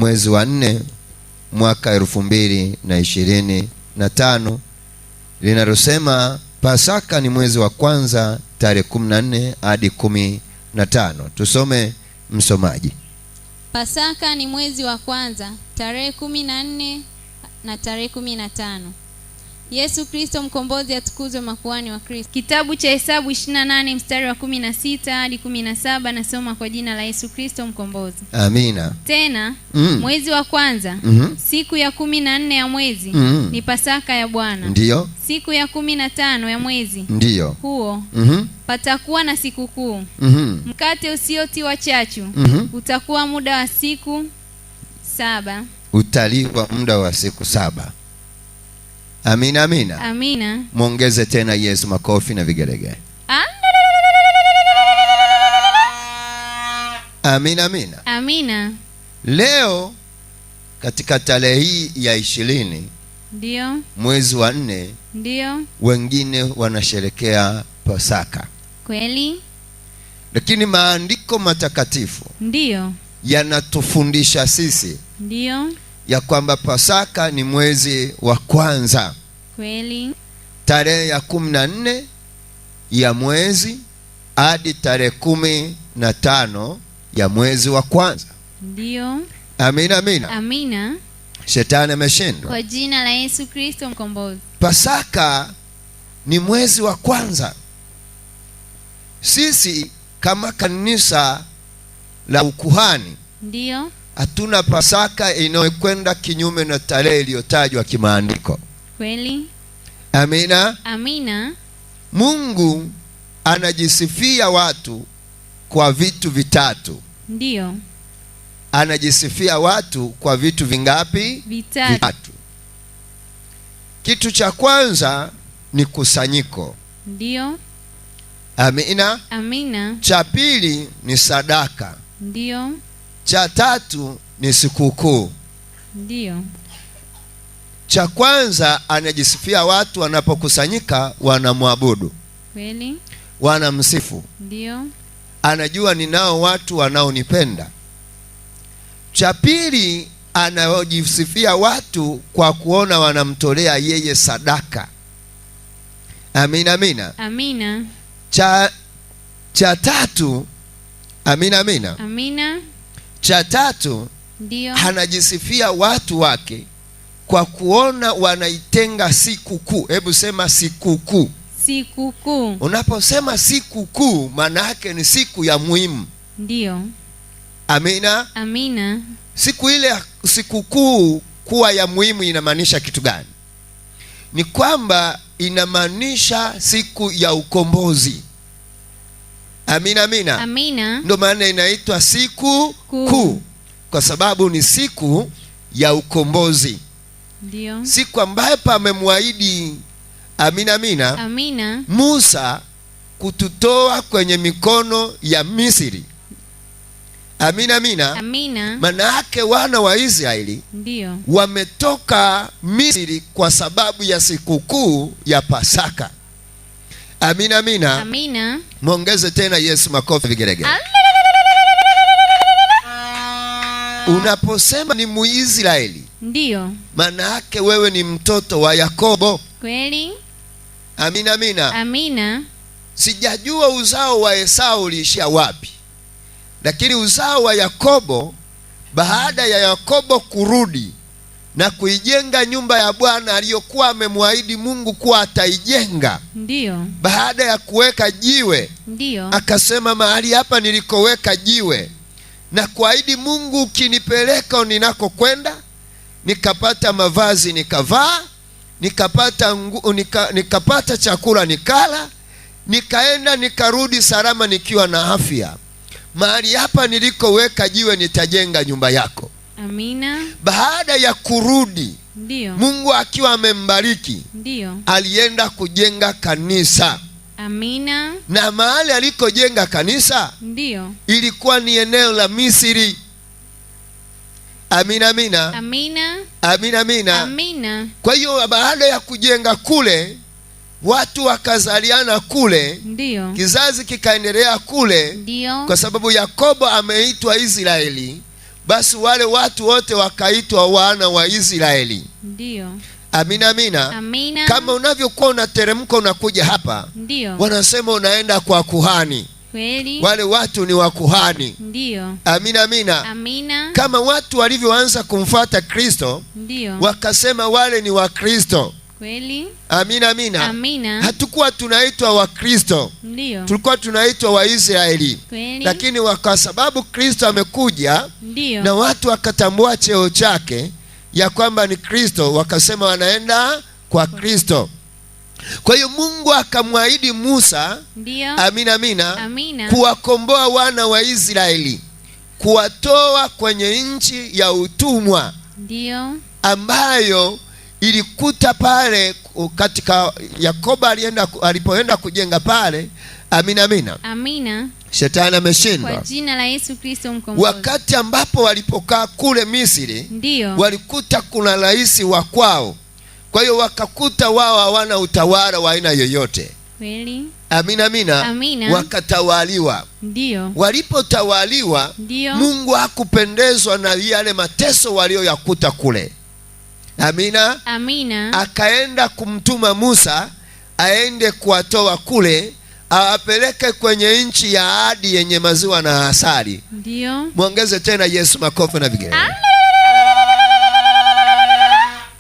mwezi wa 4 mwaka 2025, linalosema Pasaka ni mwezi wa kwanza tarehe 14 hadi 15. Tusome msomaji. Pasaka ni mwezi wa kwanza tarehe 14 na tarehe 15. Yesu Kristo mkombozi atukuzwe, makuhani wa Kristo. Kitabu cha Hesabu 28 mstari wa 16 hadi 17, nasoma kwa jina la Yesu Kristo mkombozi. Amina. Tena mwezi wa kwanza siku ya 14 ya mwezi ni Pasaka ya Bwana. Ndiyo. Siku ya 15 ya mwezi ndiyo huo patakuwa na sikukuu. Mkate usiotiwa chachu utakuwa muda wa siku 7. Utaliwa muda wa siku 7. Amina, amina. Amina. Muongeze tena Yesu makofi na vigelegele. Amina, amina. Amina. Leo katika tarehe hii ya 20 ndiyo mwezi wa 4, ndiyo wengine wanasherekea Pasaka. Kweli. Lakini maandiko matakatifu ndiyo yanatufundisha sisi ndiyo ya kwamba Pasaka ni mwezi wa kwanza. Kweli. Tarehe ya 14 ya mwezi hadi tarehe 15 ya mwezi wa kwanza. Ndiyo. Amina, amina. Amina. Shetani ameshindwa kwa jina la Yesu Kristo mkombozi. Pasaka ni mwezi wa kwanza. Sisi kama kanisa la ukuhani ndiyo hatuna Pasaka inayokwenda kinyume na tarehe iliyotajwa kimaandiko. Kweli. Amina. Amina. Mungu anajisifia watu kwa vitu vitatu. Ndiyo. Anajisifia watu kwa vitu vingapi? Vitatu. Kitu cha kwanza ni kusanyiko. Ndiyo. Amina. Amina. Cha pili ni sadaka. Ndiyo. Cha tatu ni sikukuu. Ndiyo. Cha kwanza anajisifia watu wanapokusanyika wanamwabudu. Kweli. Wanamsifu. Ndiyo. Anajua ninao watu wanaonipenda. Cha pili anajisifia watu kwa kuona wanamtolea yeye sadaka. Amina, amina. Amina. Cha tatu, amina, amina. Amina. Cha tatu ndiyo anajisifia watu wake kwa kuona wanaitenga sikukuu. Hebu sema sikukuu. Sikukuu. Unaposema sikukuu maana yake ni siku ya muhimu. Ndiyo. Amina. Amina. Siku ile sikukuu kuwa ya muhimu inamaanisha kitu gani? Ni kwamba inamaanisha siku ya ukombozi. Amina, amina. Amina. Ndio maana inaitwa siku kuu, kwa sababu ni siku ya ukombozi. Ndiyo. Siku ambayo amemwaahidi, amina, amina, amina, Musa kututoa kwenye mikono ya Misri. Amina, amina. Amina. Maana yake wana wa Israeli ndiyo wametoka Misri kwa sababu ya sikukuu ya Pasaka. Amina, amina. Amina. Muongeze tena Yesu makofi vigelegele. Unaposema ni Muisraeli, ndiyo maana yake wewe ni mtoto wa Yakobo. Kweli. Amina, amina. Amina. Sijajua uzao wa Esau uliishia wapi, lakini uzao wa Yakobo, baada ya Yakobo kurudi na kuijenga nyumba ya Bwana aliyokuwa amemwaahidi Mungu kuwa ataijenga, ndiyo baada ya kuweka jiwe, ndiyo akasema mahali hapa nilikoweka jiwe na kuahidi Mungu, ukinipeleka ninakokwenda, nikapata mavazi nikavaa, nikapata chakula nikala, nikaenda nikarudi salama nikiwa na afya. Mahali hapa nilikoweka jiwe nitajenga nyumba yako. Amina. Baada ya kurudi, ndiyo Mungu akiwa amembariki, ndiyo alienda kujenga kanisa. Amina. Na mahali alikojenga kanisa, ndiyo ilikuwa ni eneo la Misri. Amina, amina. Amina. Amina, amina. Amina. Kwa hiyo baada ya kujenga kule, watu wakazaliana kule, ndiyo kizazi kikaendelea kule, ndiyo kwa sababu Yakobo ameitwa Israeli. basi wale watu wote wakaitwa wana wa Israeli. Ndio. Amina, amina. Amina. Kama unavyokuwa unateremka unakuja hapa, ndio, wanasema unaenda kwa kuhani. Kweli. Wale watu ni wa kuhani. Ndio. Amina, amina. Amina. Kama watu walivyoanza kumfuata Kristo, ndio, wakasema wale ni wa Kristo. Kweli. Amina, amina. Amina. Hatukuwa tunaitwa wa Kristo. Ndio. Tulikuwa tunaitwa wa Israeli. Kweli. Lakini kwa sababu Kristo amekuja, ndio, na watu wakatambua cheo chake ya kwamba ni Kristo, wakasema wanaenda kwa Kristo. Kwa hiyo Mungu akamwahidi Musa, ndio, amina, amina, amina, kuwakomboa wana wa Israeli, kuwatoa kwenye nchi ya utumwa, ndio, ambayo ilikuta pale katika Yakobo alipoenda kujenga pale. Amina, amina, amina. Shetani ameshindwa kwa jina la Yesu Kristo mkombozi. Wakati ambapo walipokaa kule Misri, ndio, walikuta kuna rais wa kwao. Kwa hiyo wakakuta wao hawana utawala wa aina yoyote. Kweli. Amina, amina, amina. Wakatawaliwa. Ndio. Walipotawaliwa, ndio, Mungu hakupendezwa na yale mateso walioyakuta kule. Amina, amina. Akaenda kumtuma Musa aende kuwatoa kule, awapeleke kwenye nchi ya ahadi yenye maziwa na asali. Ndio. Muongeze tena Yesu makofi na vigelegele.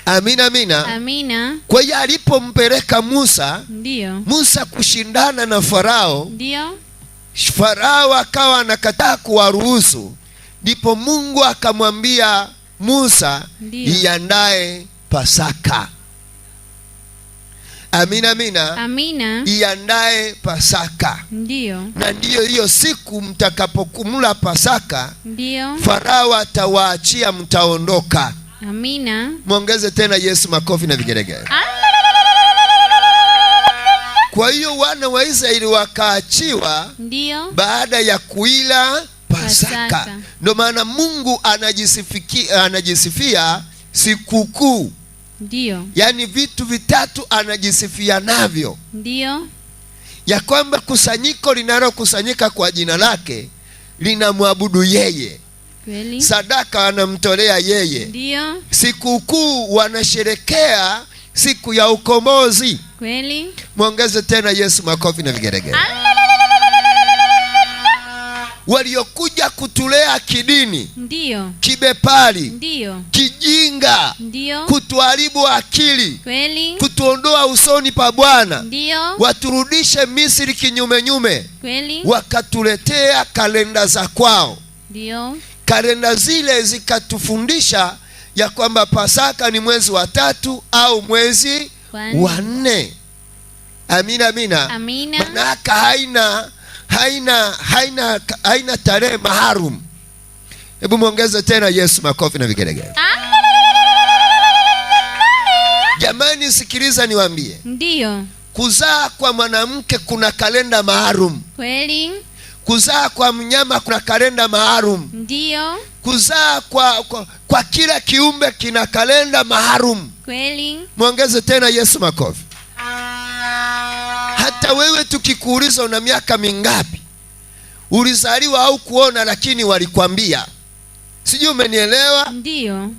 Amina, amina, amina. Kwa hiyo alipompeleka Musa, ndio, Musa kushindana na Farao, ndio, Farao akawa anakataa kuwaruhusu. Ndipo Mungu akamwambia Musa, iandae Pasaka. Amina, amina, amina. Iandae Pasaka. Ndio. Na ndiyo hiyo siku mtakapokumula Pasaka, ndio, Farao atawaachia, mtaondoka. Amina. Muongeze tena Yesu makofi na vigelegele. Kwa hiyo wana wa Israeli wakaachiwa, ndio, baada ya kuila Pasaka. Ndio maana Mungu anajisifia sikukuu. Ndio. Yaani vitu vitatu anajisifia navyo. Ndio. Ya kwamba kusanyiko linalokusanyika kwa jina lake linamwabudu yeye. Kweli. Sadaka anamtolea yeye. Ndio. Sikukuu wanasherekea siku ya ukombozi. Kweli. Muongeze tena Yesu makofi na vigelegele. Waliokuja kutulea kidini, ndio, kibepari, ndio, kijinga, ndio, kutuharibu akili, kweli, kutuondoa usoni pa Bwana, ndio, waturudishe Misri kinyume nyume, kweli, wakatuletea kalenda za kwao. ndio. Kalenda zile zikatufundisha ya kwamba Pasaka ni mwezi wa 3 au mwezi wa 4. Amina, amina, amina. Manaka haina tarehe maalum. Hebu muongeze tena Yesu makofi na vigelegele. Jamani, sikiliza niwaambie. Ndio. Kuzaa kwa mwanamke kuna kalenda maalum. Kweli. Kuzaa kwa mnyama kuna kalenda maalum. Ndio. Kuzaa kwa kila kiumbe kina kalenda maalum. Kweli. Muongeze tena Yesu makofi. Hata wewe tukikuuliza una miaka mingapi, ulizaliwa au kuona, lakini walikwambia. Sijui umenielewa? Ndio.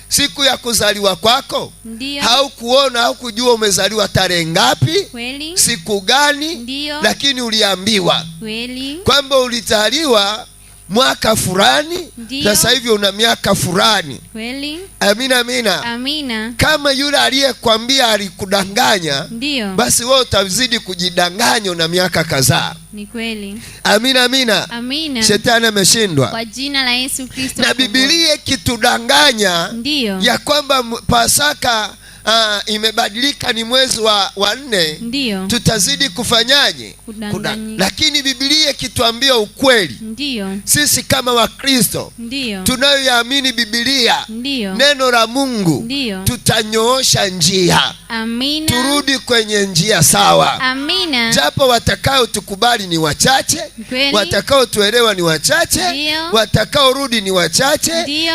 Siku ya kuzaliwa kwako, ndio, haukuona au kujua umezaliwa tarehe ngapi, kweli, siku gani, ndio, lakini uliambiwa kweli, kwamba ulizaliwa mwaka fulani, sasa hivi una miaka fulani. Kweli. Amina, amina, amina. Kama yule aliyekwambia alikudanganya, ndio, basi wewe utazidi kujidanganya una miaka kadhaa. Ni kweli. Amina, amina, amina. Shetani ameshindwa kwa jina la Yesu Kristo. Na Biblia kitudanganya ya kwamba Pasaka imebadilika ni mwezi wa 4, ndio, tutazidi kufanyaje? Lakini Biblia kituambia ukweli, ndio, sisi kama Wakristo tunayoamini Biblia, neno la Mungu, tutanyoosha njia. Amina. Turudi kwenye njia sawa. Amina. Japo watakao tukubali ni wachache, watakao tuelewa ni wachache, watakao rudi ni wachache,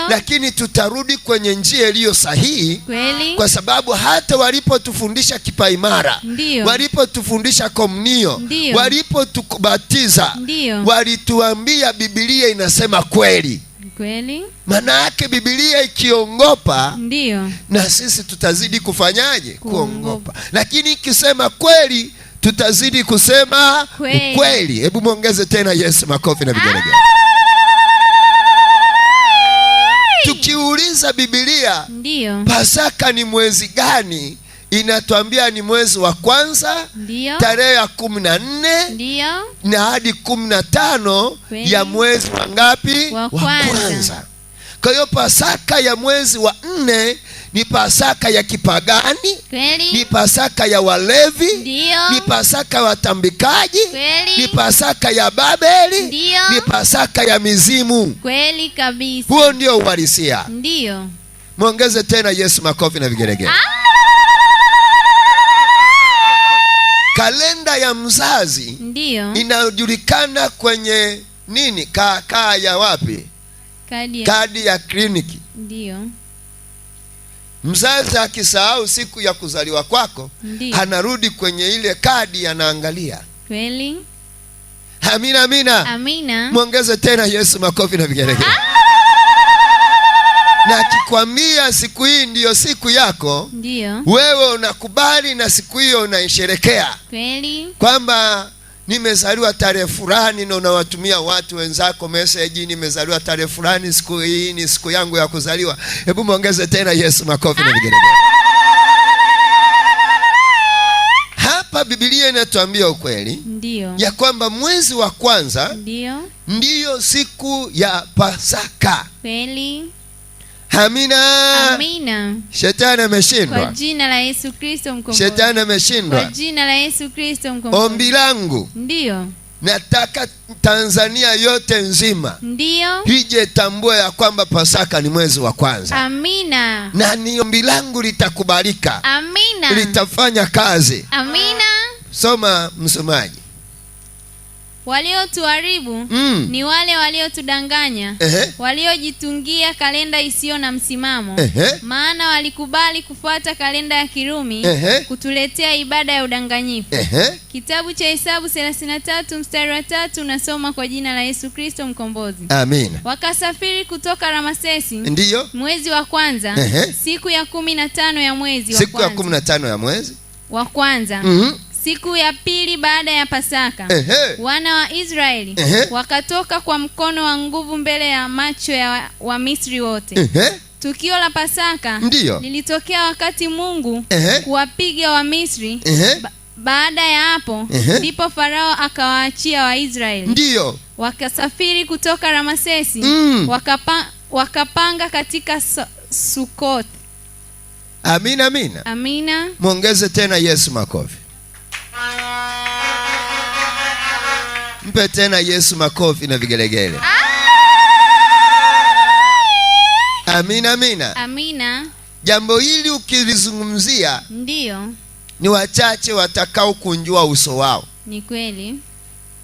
lakini tutarudi kwenye njia iliyo sahihi. Kweli. Kwa sababu hata walipotufundisha kipaimara, walipotufundisha komunio, walipotubatiza, walituambia Biblia inasema kweli. Kweli. Maana yake Biblia ikiongopa, Ndiyo, na sisi tutazidi kufanyaje? Kuongopa. Lakini ikisema kweli, tutazidi kusema ukweli. Hebu muongeze tena Yesu makofi na vigelegele. Tukiuliza Biblia, ndiyo, Pasaka ni mwezi gani? Inatuambia ni mwezi wa kwanza, ndiyo, tarehe ya 14, ndiyo, na hadi 15 kweli, ya mwezi wa ngapi? Wa kwanza. Kwa hiyo Pasaka ya mwezi wa 4 ni Pasaka ya kipagani, kweli, ni Pasaka ya walevi, ndiyo, ni Pasaka ya watambikaji, kweli, ni Pasaka ya Babeli, ndiyo, ni Pasaka ya mizimu. kweli kabisa. Huo ndio uhalisia. Ndiyo. Muongeze tena Yesu makofi na vigelegele. Kalenda ya mzazi, ndiyo, inajulikana kwenye nini? Kaa ya wapi? Kadi ya kliniki. Ndiyo. Mzazi akisahau siku ya kuzaliwa kwako, ndiyo, anarudi kwenye ile kadi, anaangalia. Kweli. Amina, amina. Amina. Muongeze tena Yesu makofi na vigelegele. Na akikwambia siku hii ndiyo siku yako, ndiyo, wewe unakubali na siku hiyo unaisherekea. Kweli. Kwamba nimezaliwa tarehe fulani, na unawatumia watu wenzako message, nimezaliwa tarehe fulani, siku hii ni siku yangu ya kuzaliwa. Hebu muongeze tena Yesu makofi na vigelegele. Hapa Biblia inatuambia ukweli, ndiyo, ya kwamba mwezi wa kwanza, ndiyo, ndiyo siku ya Pasaka. kweli. Amina. Amina. Shetani ameshindwa. Kwa jina la Yesu Kristo mkombozi. Shetani ameshindwa. Kwa jina la Yesu Kristo mkombozi. Ombi langu, ndiyo, nataka Tanzania yote nzima, ndiyo, hije tambue ya kwamba Pasaka ni mwezi wa kwanza. Amina. Na ni ombi langu litakubalika. Amina. Litafanya kazi. Amina. Soma msomaji. Waliotuharibu ni wale waliotudanganya, waliojitungia kalenda isiyo na msimamo. Maana walikubali kufuata kalenda ya Kirumi, kutuletea ibada ya udanganyifu. Kitabu cha Hesabu 33 mstari wa 3 unasoma kwa jina la Yesu Kristo mkombozi. Amina. Wakasafiri kutoka Ramasesi, ndiyo, mwezi wa kwanza, siku ya 15 ya mwezi wa kwanza. Siku ya 15 ya mwezi wa kwanza. Siku ya pili baada ya Pasaka, wana wa Israeli wakatoka kwa mkono wa nguvu mbele ya macho ya Wamisri wote. Tukio la Pasaka lilitokea wakati Mungu kuwapiga Wamisri. Baada ya hapo ndipo Farao akawaachia Waisraeli. Ndiyo. Wakasafiri kutoka Ramasesi, wakapanga katika Sukot. Amina, amina. Amina. Muongeze tena Yesu makofi. Mpe tena Yesu makofi na vigelegele. Amina, amina. Amina. Jambo hili ukilizungumzia, ndiyo, ni wachache watakao kunjua uso wao. Ni kweli.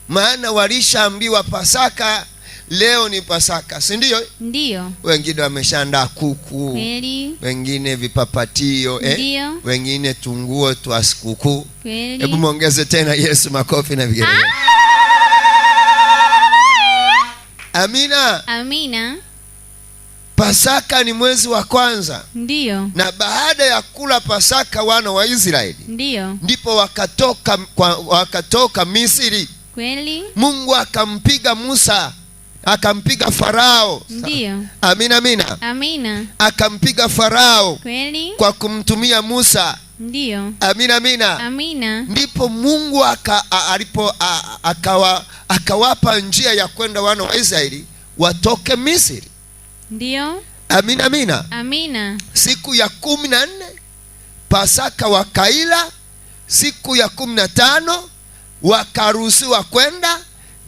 Maana walishaambiwa Pasaka, leo ni Pasaka, si ndio? Ndiyo. Wengine wameshaandaa kuku, kweli, wengine vipapatio, ndiyo, wengine tunguo twa sikukuu. kweli. Hebu muongeze tena Yesu makofi na vigelegele. Amina. Amina. Pasaka ni mwezi wa kwanza. Ndiyo. Na baada ya kula Pasaka wana wa Israeli, ndiyo, ndipo wakatoka Misri. Kweli. Mungu akampiga Musa, akampiga Farao. Ndiyo. Amina, amina. Amina. Akampiga Farao. Kweli. Kwa kumtumia Musa. Ndiyo. Amina, amina. Amina. Ndipo Mungu akawapa njia ya kwenda wana wa Israeli watoke Misri. Ndiyo. Amina, amina. Amina. Siku ya 14 Pasaka wakaila. Siku ya 15 wakaruhusiwa kwenda.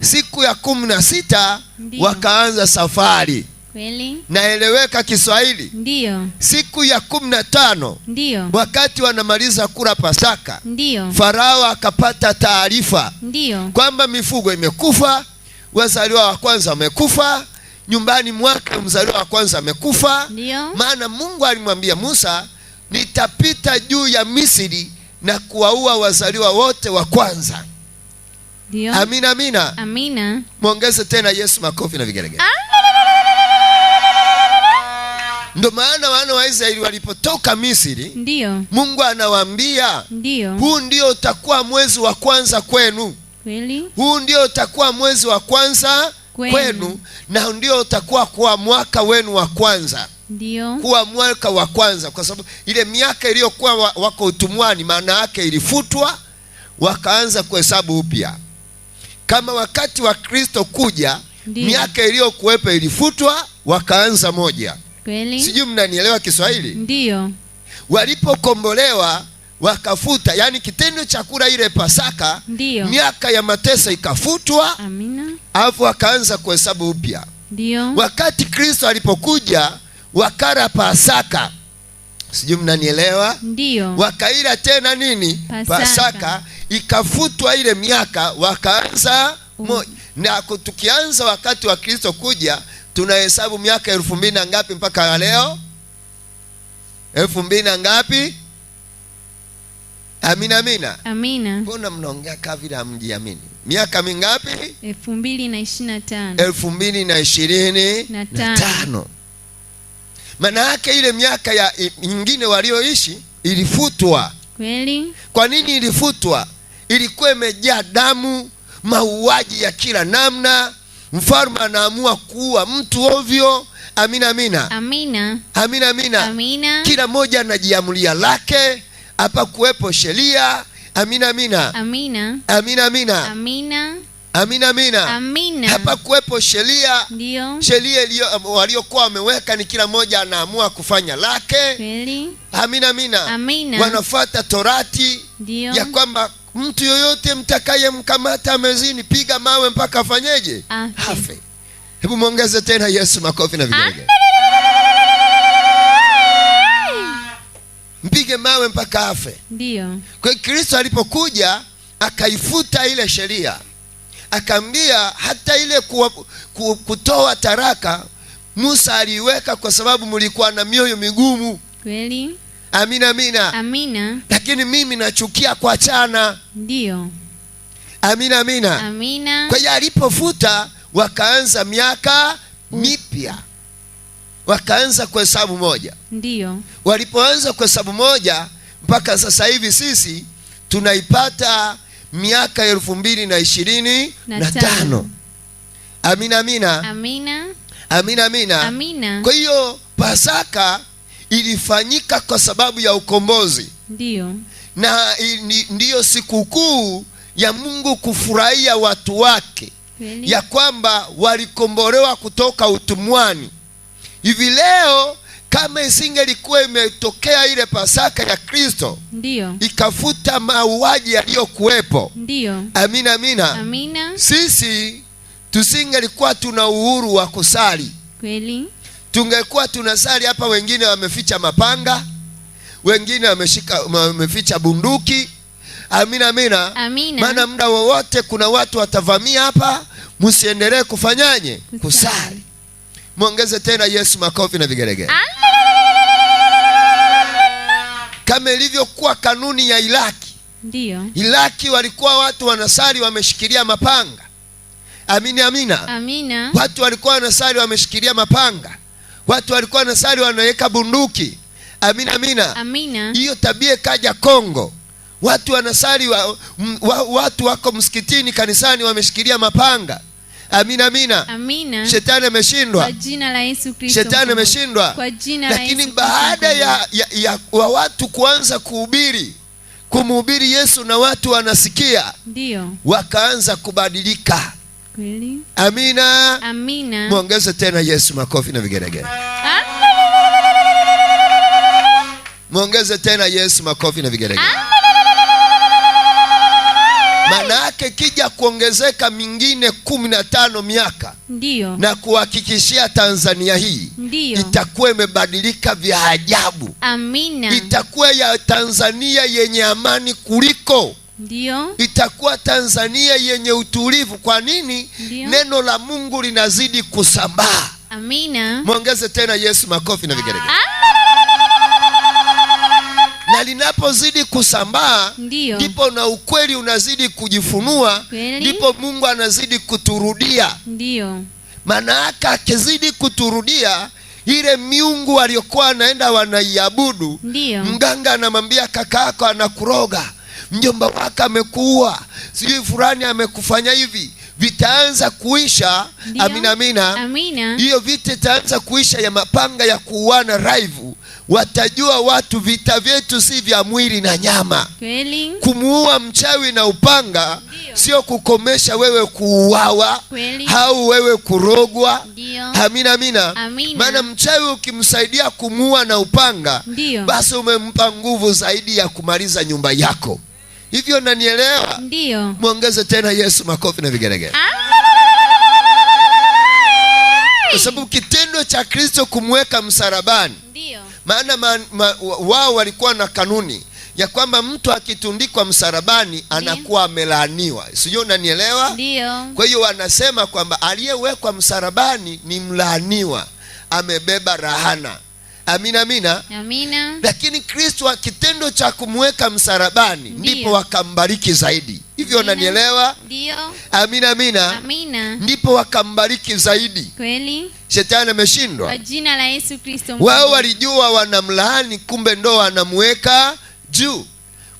Siku ya 16 wakaanza safari. Kweli. Naeleweka Kiswahili? Ndiyo. Siku ya 15, ndiyo, wakati wanamaliza kula Pasaka, ndiyo, Farao akapata taarifa, ndiyo, kwamba mifugo imekufa, wazaliwa wa kwanza wamekufa, nyumbani mwake mzaliwa wa kwanza amekufa. Ndiyo. Maana Mungu alimwambia Musa, nitapita juu ya Misri na kuwaua wazaliwa wote wa kwanza. Ndiyo. Amina, amina. Amina. Muongeze tena Yesu makofi na vigelegele. Ndio maana wana wa Israeli walipotoka Misri, Ndiyo. Mungu anawaambia, Ndiyo. huu ndio utakuwa mwezi wa kwanza kwenu. Kweli. Huu ndio utakuwa mwezi wa kwanza kwenu, na ndio utakuwa kwa mwaka wenu wa kwanza. Ndiyo. Kuwa mwaka wa kwanza, kwa sababu ile miaka iliyokuwa wako utumwani maana yake ilifutwa, wakaanza kuhesabu upya. Kama wakati wa Kristo kuja, miaka iliyokuwepo ilifutwa, wakaanza moja. Kweli. Sijui mnanielewa Kiswahili? Ndiyo. Walipokombolewa wakafuta, yani kitendo cha kula ile Pasaka, Ndiyo. miaka ya mateso ikafutwa. Amina. Alafu wakaanza kuhesabu upya. Ndiyo. Wakati Kristo alipokuja, wakala Pasaka. Sijui mnanielewa? Ndiyo. Wakaila tena nini? Pasaka. Ikafutwa ile miaka, wakaanza moja. Na tukianza wakati wa Kristo kuja, tunahesabu miaka 2000 na ngapi mpaka leo? 2000 na ngapi? Amina, amina. Amina. Mbona mnaongea kama vile hamjiamini? Miaka mingapi? 2025. 2025. Maana yake ile miaka ya nyingine walioishi ilifutwa. Kweli. Kwa nini ilifutwa? Ilikuwa imejaa damu, mauaji ya kila namna. Mfalme anaamua kuua mtu ovyo. Amina, amina. Amina. Amina, amina. Amina. Kila mmoja anajiamulia lake, hapa kuwepo sheria. Amina, amina. Amina. Amina, amina. Amina. Amina, amina. Amina. Hapa kuwepo sheria. Ndiyo. Sheria waliokuwa wameweka ni kila mmoja anaamua kufanya lake. Kweli. Amina, amina. Amina. Wanafuata Torati. Ndiyo. Ya kwamba mtu yoyote mtakayemkamata amezini, piga mawe mpaka afanyeje? Afe. Hebu muongeze tena Yesu makofi na vigelegele. Mpige mawe mpaka afe. Ndiyo. Kwa hiyo Kristo alipokuja akaifuta ile sheria, akaambia hata ile kutoa taraka Musa aliweka kwa sababu mlikuwa na mioyo migumu. Kweli. Amina, amina. Amina. Lakini mimi nachukia kuachana. Ndiyo. Amina, amina. Amina. Kwa hiyo alipofuta, wakaanza miaka mipya, wakaanza kuhesabu moja. Ndiyo. Walipoanza kuhesabu moja, mpaka sasa hivi sisi tunaipata miaka 2025. Amina, amina. Amina. Amina, amina. Amina. Kwa hiyo Pasaka ilifanyika kwa sababu ya ukombozi. Ndiyo. Na ndiyo sikukuu ya Mungu kufurahia watu wake. Kweli. Ya kwamba walikombolewa kutoka utumwani. Hivi leo kama isingelikuwa imetokea ile Pasaka ya Kristo, Ndiyo, ikafuta mauaji yaliyokuwepo. Ndiyo. Amina, amina. Amina. Sisi tusingelikuwa tuna uhuru wa kusali. Kweli. Tungekuwa tunasali hapa, wengine wameficha mapanga, wengine wameficha bunduki. Amina, amina. Amina. Maana muda wowote kuna watu watavamia hapa. Msiendelee kufanyaje? Kusali. Muongeze tena Yesu makofi na vigelegele. Kama ilivyokuwa kanuni ya Iraki. Ndiyo. Iraki walikuwa watu wanasali wameshikilia mapanga. Amina, amina. Amina. Watu walikuwa wanasali wameshikilia mapanga. Watu walikuwa wanasali wanaweka bunduki. Amina, amina. Amina. Hiyo tabia ikaja Kongo. Watu wanasali watu wako msikitini, kanisani wameshikilia mapanga. Amina, amina. Amina. Shetani ameshindwa. Kwa jina la Yesu Kristo. Shetani ameshindwa. Kwa jina la Yesu Lakini Kristo. baada ya watu kuanza kumhubiri Yesu na watu wanasikia, Ndiyo, wakaanza kubadilika. kweli. Amina. Amina. Muongeze tena Yesu makofi na vigelegele. Muongeze tena Yesu makofi na vigelegele. Maana yake kija kuongezeka mingine 15 miaka. Ndiyo. Na kuhakikishia Tanzania hii, Ndiyo, itakuwa imebadilika vya ajabu. Amina. Itakuwa ya Tanzania yenye amani kuliko. Ndiyo. Itakuwa Tanzania yenye utulivu. Kwa nini? Ndiyo. Neno la Mungu linazidi kusambaa. Amina. Muongeze tena Yesu makofi na vigelegele. Na linapozidi kusambaa, Ndiyo, ndipo na ukweli unazidi kujifunua. Kweli. Ndipo Mungu anazidi kuturudia. Ndiyo. Maana yake akizidi kuturudia, ile miungu waliokuwa anaenda wanaiabudu, Ndiyo. mganga anamwambia kakaako anakuroga, mjomba wako amekuua, sijui fulani amekufanya hivi, vitaanza kuisha. Ndiyo. Amina, amina. Amina. Hiyo vita itaanza kuisha ya mapanga ya kuuana live. Watajua watu vita vyetu si vya mwili na nyama. Kweli. Kumuua mchawi na upanga Ndiyo. sio kukomesha wewe kuuawa au wewe kurogwa. Ndiyo. Amina, amina. Amina. Maana mchawi ukimsaidia kumuua na upanga, Ndiyo. basi umempa nguvu zaidi ya kumaliza nyumba yako. Hivyo nanielewa? Ndiyo. Muongeze tena Yesu makofi na vigelegele. Kwa sababu kitendo cha Kristo kumweka msalabani, Ndiyo. maana wao walikuwa na kanuni ya kwamba mtu akitundikwa msalabani anakuwa amelaaniwa. Sijui unanielewa? Ndiyo. Kwa hiyo wanasema kwamba aliyewekwa msalabani ni mlaaniwa, amebeba rahana. Amina, amina. Amina. Lakini Kristo kitendo cha kumweka msalabani ndipo wakambariki zaidi. Hivyo unanielewa? Ndiyo. Amina, amina. Amina. Ndipo wakambariki zaidi. Kweli. Shetani ameshindwa. Kwa jina la Yesu Kristo. Wao walijua wanamlaani, kumbe ndo anamweka juu.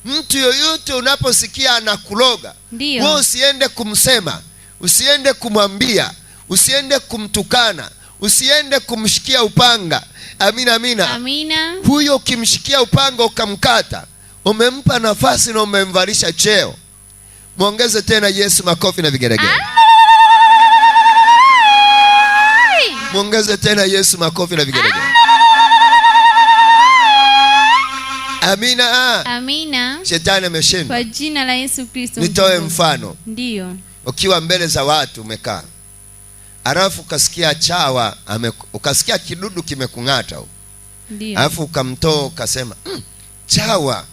Mtu yoyote unaposikia anakuloga, wewe usiende kumsema, usiende kumwambia, usiende kumtukana, usiende kumshikia upanga. Amina, amina. Amina. Huyo ukimshikia upanga ukamkata, umempa nafasi na umemvalisha cheo. Muongeze tena Yesu makofi na vigelegele. Muongeze tena Yesu makofi na vigelegele. Amina. Amina. Shetani ameshindwa. Kwa jina la Yesu Kristo. Nitoe mfano. Ndiyo. Ukiwa mbele za watu umekaa, alafu ukasikia chawa ukasikia kidudu kimekung'ata, Ndiyo. alafu ukamtoa ukasema chawa,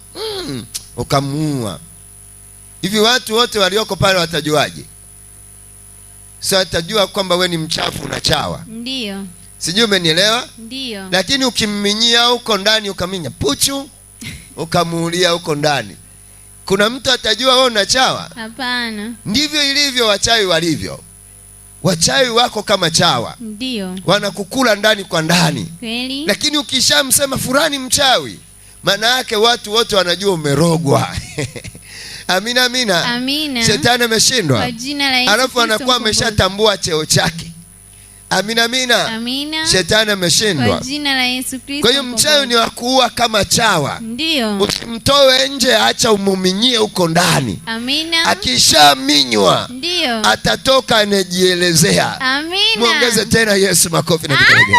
ukamuua. Hivi watu wote walioko pale watajuaje? Sio watajua kwamba we ni mchafu na chawa. Ndiyo. Sijui umenielewa? Ndiyo. Lakini ukimminyia huko ndani, ukaminya puchu, ukamuulia huko ndani, kuna mtu atajua wewe una chawa? Hapana. Ndivyo ilivyo wachawi walivyo. Wachawi wako kama chawa. Ndiyo. Wanakukula ndani kwa ndani. Kweli. Lakini ukishamsema fulani mchawi, maana yake watu wote wanajua umerogwa. Amina, amina. Amina. Shetani ameshindwa. Kwa jina la Yesu. Alafu anakuwa ameshatambua cheo chake. Amina, amina. Amina. Shetani ameshindwa. Kwa jina la Yesu Kristo. Kwa hiyo mchawi ni wa kuua kama chawa. Ndiyo. Usimtoe nje, acha umuminyie huko ndani. Amina. Akishaminywa, ndiyo, atatoka anajielezea. Amina. Muongeze tena Yesu makofi na vigelegele.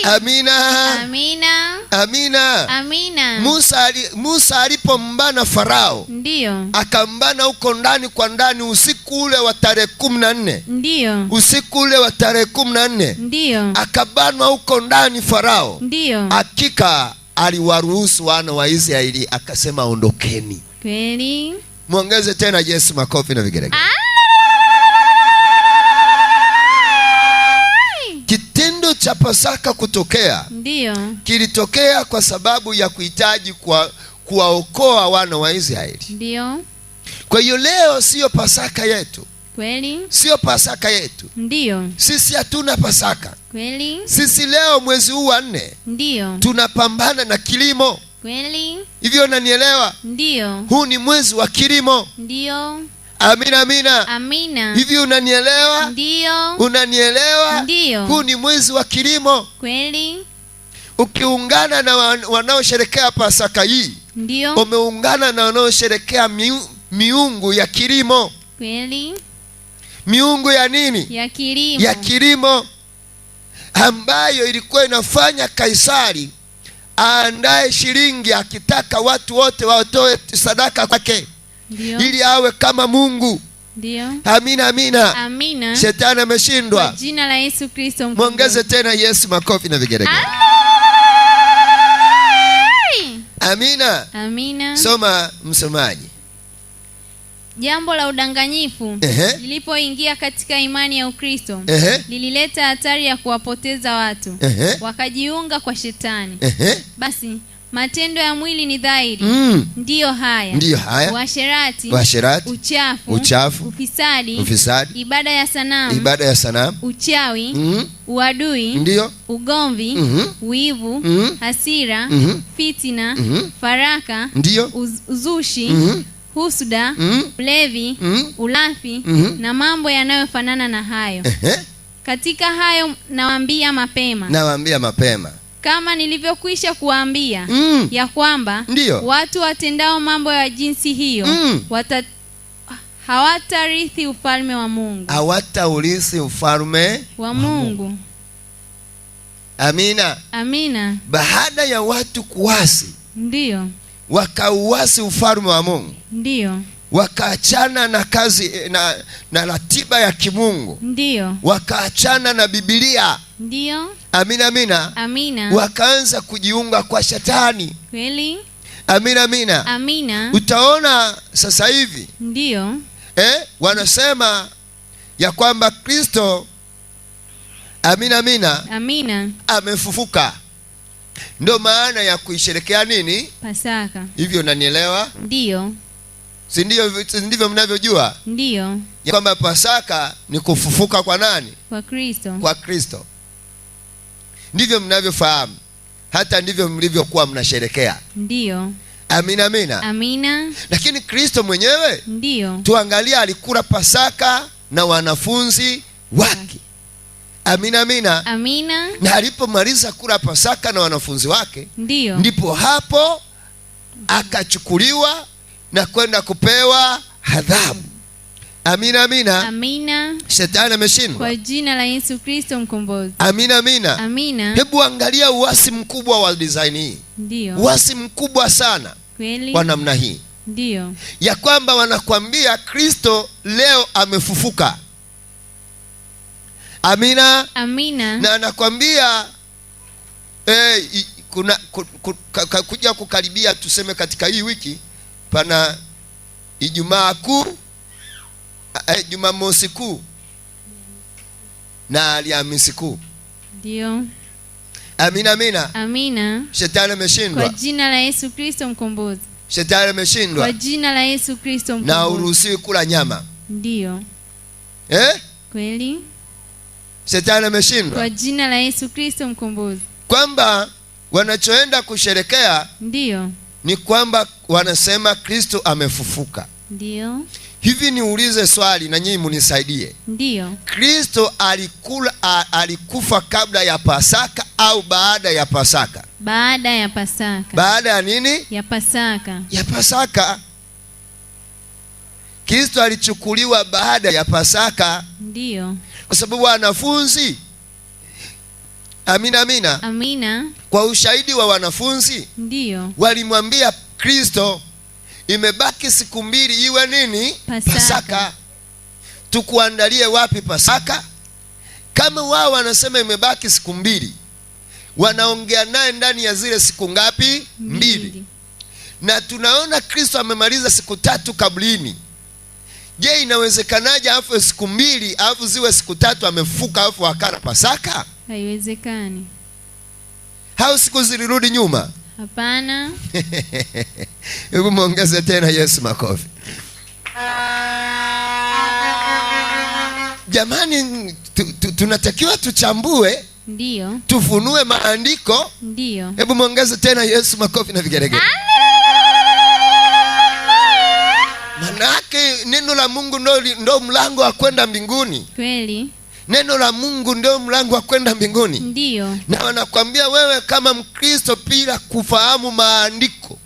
Amina. Amina. Amina. Amina. Musa alipombana Farao, ndiyo, akambana huko ndani kwa ndani usiku ule wa tarehe 14. ndiyo, Usiku ule wa tarehe 14. ndiyo, Akabanwa huko ndani Farao. ndiyo. Hakika aliwaruhusu wana wa Israeli, akasema ondokeni. Kweli. Muongeze tena Yesu makofi na vigelegele. Kitendo cha Pasaka kutokea, ndiyo, kilitokea kwa sababu ya kuhitaji kuwaokoa wana wa Israeli. ndiyo. Kwa hiyo leo sio Pasaka yetu. Kweli. Sio Pasaka yetu. Ndiyo. Sisi hatuna Pasaka. Kweli. Sisi leo mwezi huu wa 4 ndiyo, tunapambana na kilimo. Kweli. Hivyo unanielewa? Ndiyo. Huu ni mwezi wa kilimo. Ndiyo. Amina, amina. Amina. Hivi unanielewa? Ndiyo. Unanielewa? Ndiyo. Huu ni mwezi wa kilimo. Kweli. Ukiungana na wanaosherekea Pasaka hii, ndiyo, umeungana na wanaosherekea miungu ya kilimo. Kweli. Miungu ya nini? Ya kilimo. Ya kilimo, ambayo ilikuwa inafanya Kaisari aandae shilingi akitaka watu wote watoe sadaka kwake, ili awe kama Mungu. Ndiyo. Amina, amina. Amina. Shetani ameshindwa. Kwa jina la Yesu Kristo. Muongeze tena Yesu makofi na vigelegele. Amina. Amina. Soma msomaji. Jambo la udanganyifu lilipoingia katika imani ya Ukristo, lilileta hatari ya kuwapoteza watu, wakajiunga kwa Shetani. Basi Matendo ya mwili ni dhahiri. Ndiyo haya: uasherati, uchafu, ufisadi, ibada ya sanamu, uchawi, uadui, ndiyo, ugomvi, wivu, hasira, fitina, faraka, ndiyo, uzushi, husuda, ulevi, ulafi na mambo yanayofanana na hayo. Katika hayo nawaambia mapema, kama nilivyokwisha kuambia, ya kwamba watu watendao mambo ya jinsi hiyo hawatarithi ufalme wa Mungu. Hawataurithi ufalme wa Mungu. Amina. Baada ya watu kuasi, ndiyo, wakauasi ufalme wa Mungu, ndiyo, wakaachana na kazi na ratiba ya kimungu, ndiyo, wakaachana na Biblia, ndiyo. Amina. Wakaanza kujiunga kwa shetani. Kweli. Amina. Utaona sasa hivi, ndiyo, wanasema ya kwamba Kristo Amina amefufuka. Ndio maana ya kuisherehekea nini? Pasaka. Hivyo unanielewa? Ndiyo. Si ndivyo mnavyojua? Ndiyo. Ya kwamba Pasaka ni kufufuka kwa nani? Kwa Kristo. Ndivyo mnavyofahamu. Hata ndivyo mlivyokuwa mnasherehekea. Ndiyo. Amina. Lakini Kristo mwenyewe, ndiyo, tuangalia, alikula Pasaka na wanafunzi wake. Amina. Na alipomaliza kula Pasaka na wanafunzi wake, ndiyo, ndipo hapo akachukuliwa na kwenda kupewa adhabu. Amina. Shetani ameshindwa kwa jina la Yesu Kristo mkombozi. Amina. Hebu angalia uasi mkubwa wa design hii. Ndiyo. Uasi mkubwa sana. Kweli. Kwa namna hii. Ndiyo. Ya kwamba wanakuambia Kristo leo amefufuka. Amina. Na anakuambia kuja kukaribia, tuseme katika hii wiki pana Ijumaa Kuu, Jumamosi Kuu na Alhamisi Kuu. Ndio. Amina. Shetani ameshindwa kwa jina la Yesu Kristo mkombozi. Shetani ameshindwa kwa jina la Yesu Kristo mkombozi. Na uruhusiwi kula nyama. Ndio. Kweli. Shetani ameshindwa kwa jina la Yesu Kristo mkombozi. Kwamba wanachoenda kusherekea, ndio, ni kwamba wanasema Kristo amefufuka. Ndio. Hivi niulize swali na nyinyi munisaidie. Ndio. Kristo alikufa kabla ya Pasaka au baada ya Pasaka? Baada ya Pasaka. Baada ya nini? Ya Pasaka. Ya Pasaka. Kristo alichukuliwa baada ya Pasaka. Ndio. Kwa sababu wanafunzi, Amina. Kwa ushahidi wa wanafunzi, ndio, walimwambia Kristo, imebaki siku 2 iwe nini? Pasaka. Tukuandalie wapi Pasaka? Kama wao wanasema imebaki siku 2, wanaongea naye ndani ya zile siku ngapi? 2. Na tunaona Kristo amemaliza siku 3 kaburini. Je, inawezekanaje afu siku 2 afu ziwe siku 3 amefuka afu akala Pasaka? Haiwezekani. Hao siku zilirudi nyuma? Hapana. Hebu muongeze tena Yesu makofi. Jamani, tunatakiwa tuchambue. Ndio. Tufunue maandiko. Ndio. Hebu muongeze tena Yesu makofi na vigelegele. Manake neno la Mungu ndo mlango wa kwenda mbinguni. Kweli. Neno la Mungu ndio mlango wa kwenda mbinguni. Ndio. Na wanakuambia wewe kama Mkristo bila kufahamu maandiko,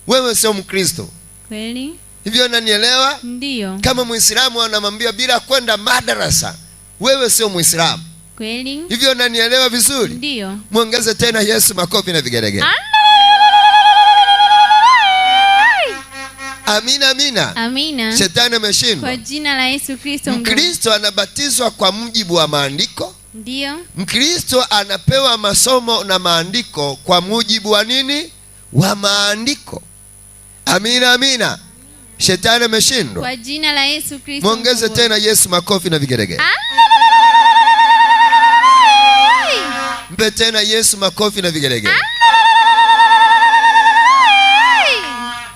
wewe sio Mkristo. Kweli. Hivyo unanielewa? Ndio. Kama Muislamu wanamwambia bila kwenda madarasa, wewe sio Muislamu. Kweli. Hivyo unanielewa vizuri? Ndio. Muongeze tena Yesu makofi na vigelegele. Amina. Shetani ameshindwa kwa jina la Yesu Kristo. Mkristo anabatizwa kwa mujibu wa maandiko. Ndio. Mkristo anapewa masomo na maandiko kwa mujibu wa nini? Wa maandiko. Amina. Shetani ameshindwa kwa jina la Yesu Kristo. Muongeze tena Yesu makofi na vigelegele. Mpe tena Yesu makofi na vigelegele.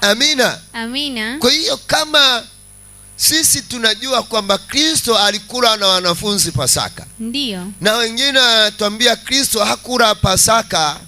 Amina. Amina. Kwa hiyo kama sisi tunajua kwamba Kristo alikula na wanafunzi Pasaka. Ndiyo. Na wengine wanatuambia Kristo hakula Pasaka.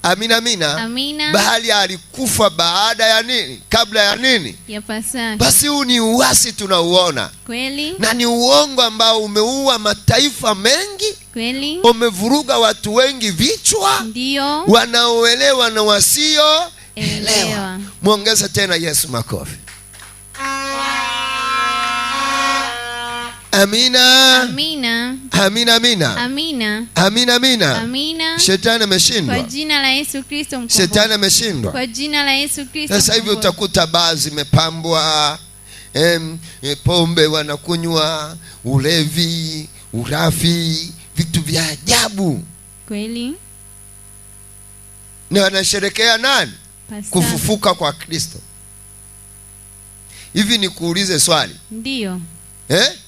Amina, amina. Amina. Bali alikufa baada ya nini? Kabla ya nini? Ya Pasaka. Basi huu ni uasi tunauona. Kweli. Na ni uongo ambao umeua mataifa mengi. Kweli. Umevuruga watu wengi vichwa. Ndiyo. Wanaoelewa na wasio elewa. Muongeze tena Yesu makofi. Amina. Amina. Amina, amina. Amina. Amina, amina. Amina. Shetani ameshindwa. Kwa jina la Yesu Kristo mkombozi. Shetani ameshindwa. Kwa jina la Yesu Kristo. Sasa hivi utakuta baa zimepambwa, pombe wanakunywa, ulevi, urafi, vitu vya ajabu. Kweli. Na wanasherekea nani? Pasaka. Kufufuka kwa Kristo. Hivi nikuulize swali. Ndiyo.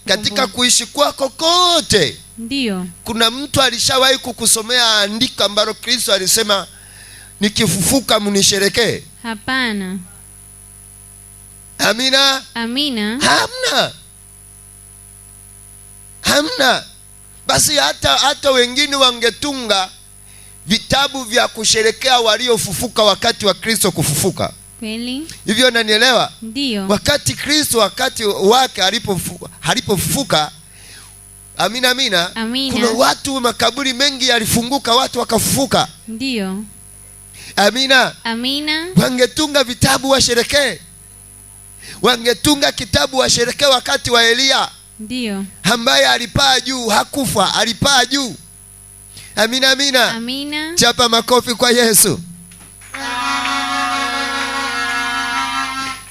Katika kuishi kwako kote, ndiyo, kuna mtu alishawahi kukusomea andiko ambalo Kristo alisema nikifufuka mnisherekee? Hapana. Amina. Amina. Hamna. Hamna. Basi hata wengine wangetunga vitabu vya kusherekea waliofufuka wakati wa Kristo kufufuka. Kweli. Hivyo unanielewa? Ndiyo. Wakati Kristo wakati wake alipofufuka, amina, amina, amina, kuna watu, makaburi mengi yalifunguka, watu wakafufuka. Ndiyo. Amina. Amina. Wangetunga vitabu washerekee. Wangetunga kitabu washerekee wakati wa Elia. Ndiyo. Ambaye alipaa juu, hakufa, alipaa juu. Amina, amina. Amina. Chapa makofi kwa Yesu.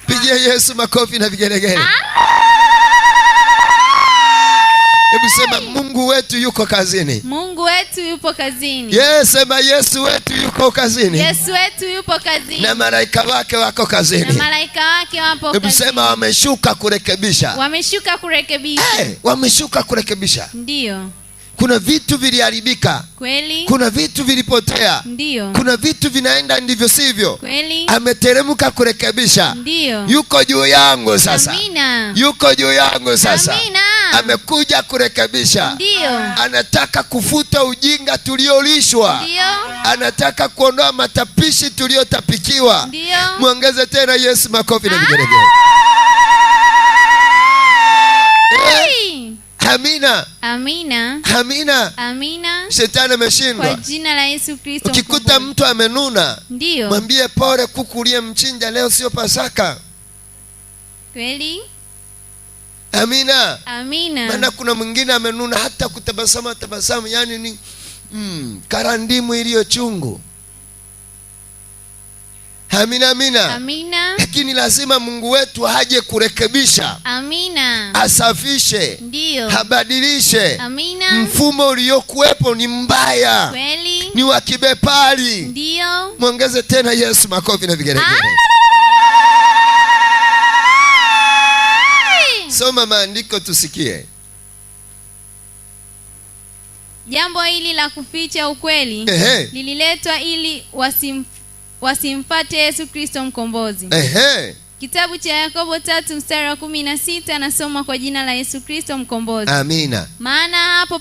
Pigia Yesu makofi na vigelegele. Hebu sema Mungu wetu yuko kazini. Mungu wetu yupo kazini. Yes, sema Yesu wetu yuko kazini. Yesu wetu yupo kazini. Na malaika wake wako kazini. Na malaika wake wapo kazini. Hebu sema wameshuka kurekebisha. Wameshuka kurekebisha. Wameshuka kurekebisha. Ndiyo. Kuna vitu viliharibika. Kweli. Kuna vitu vilipotea. Ndiyo. Kuna vitu vinaenda ndivyo sivyo. Kweli. Ameteremka kurekebisha. Ndiyo. Yuko juu yangu sasa. Amina. Yuko juu yangu sasa. Amina. Amekuja kurekebisha. Ndiyo. Anataka kufuta ujinga tuliolishwa. Ndiyo. Anataka kuondoa matapishi tuliotapikiwa. Ndiyo. Muongeze tena Yesu makofi na vigelegele. Amina. Amina. Amina. Amina. Shetani ameshindwa. Kwa jina la Yesu Kristo. Ukikuta mtu amenuna, ndiyo, mwambie pole, kuku uliyemchinja leo sio Pasaka. Kweli. Amina. Amina. Maana kuna mwingine amenuna hata tabasamu, yani ni karandimu iliyo chungu. Amina, amina. Amina. Lakini lazima Mungu wetu aje kurekebisha. Amina. Asafishe. Ndiyo. Habadilishe. Amina. Mfumo uliokuwepo ni mbaya. Kweli. Ni wa kibepari. Ndiyo. Muongeze tena Yesu makofi na vigelegele. Soma maandiko tusikie. Jambo hili la kuficha ukweli lililetwa ili wasimfuate Yesu Kristo mkombozi. Kitabu cha Yakobo 3:16 nasoma kwa jina la Yesu Kristo mkombozi. Amina. Maana hapo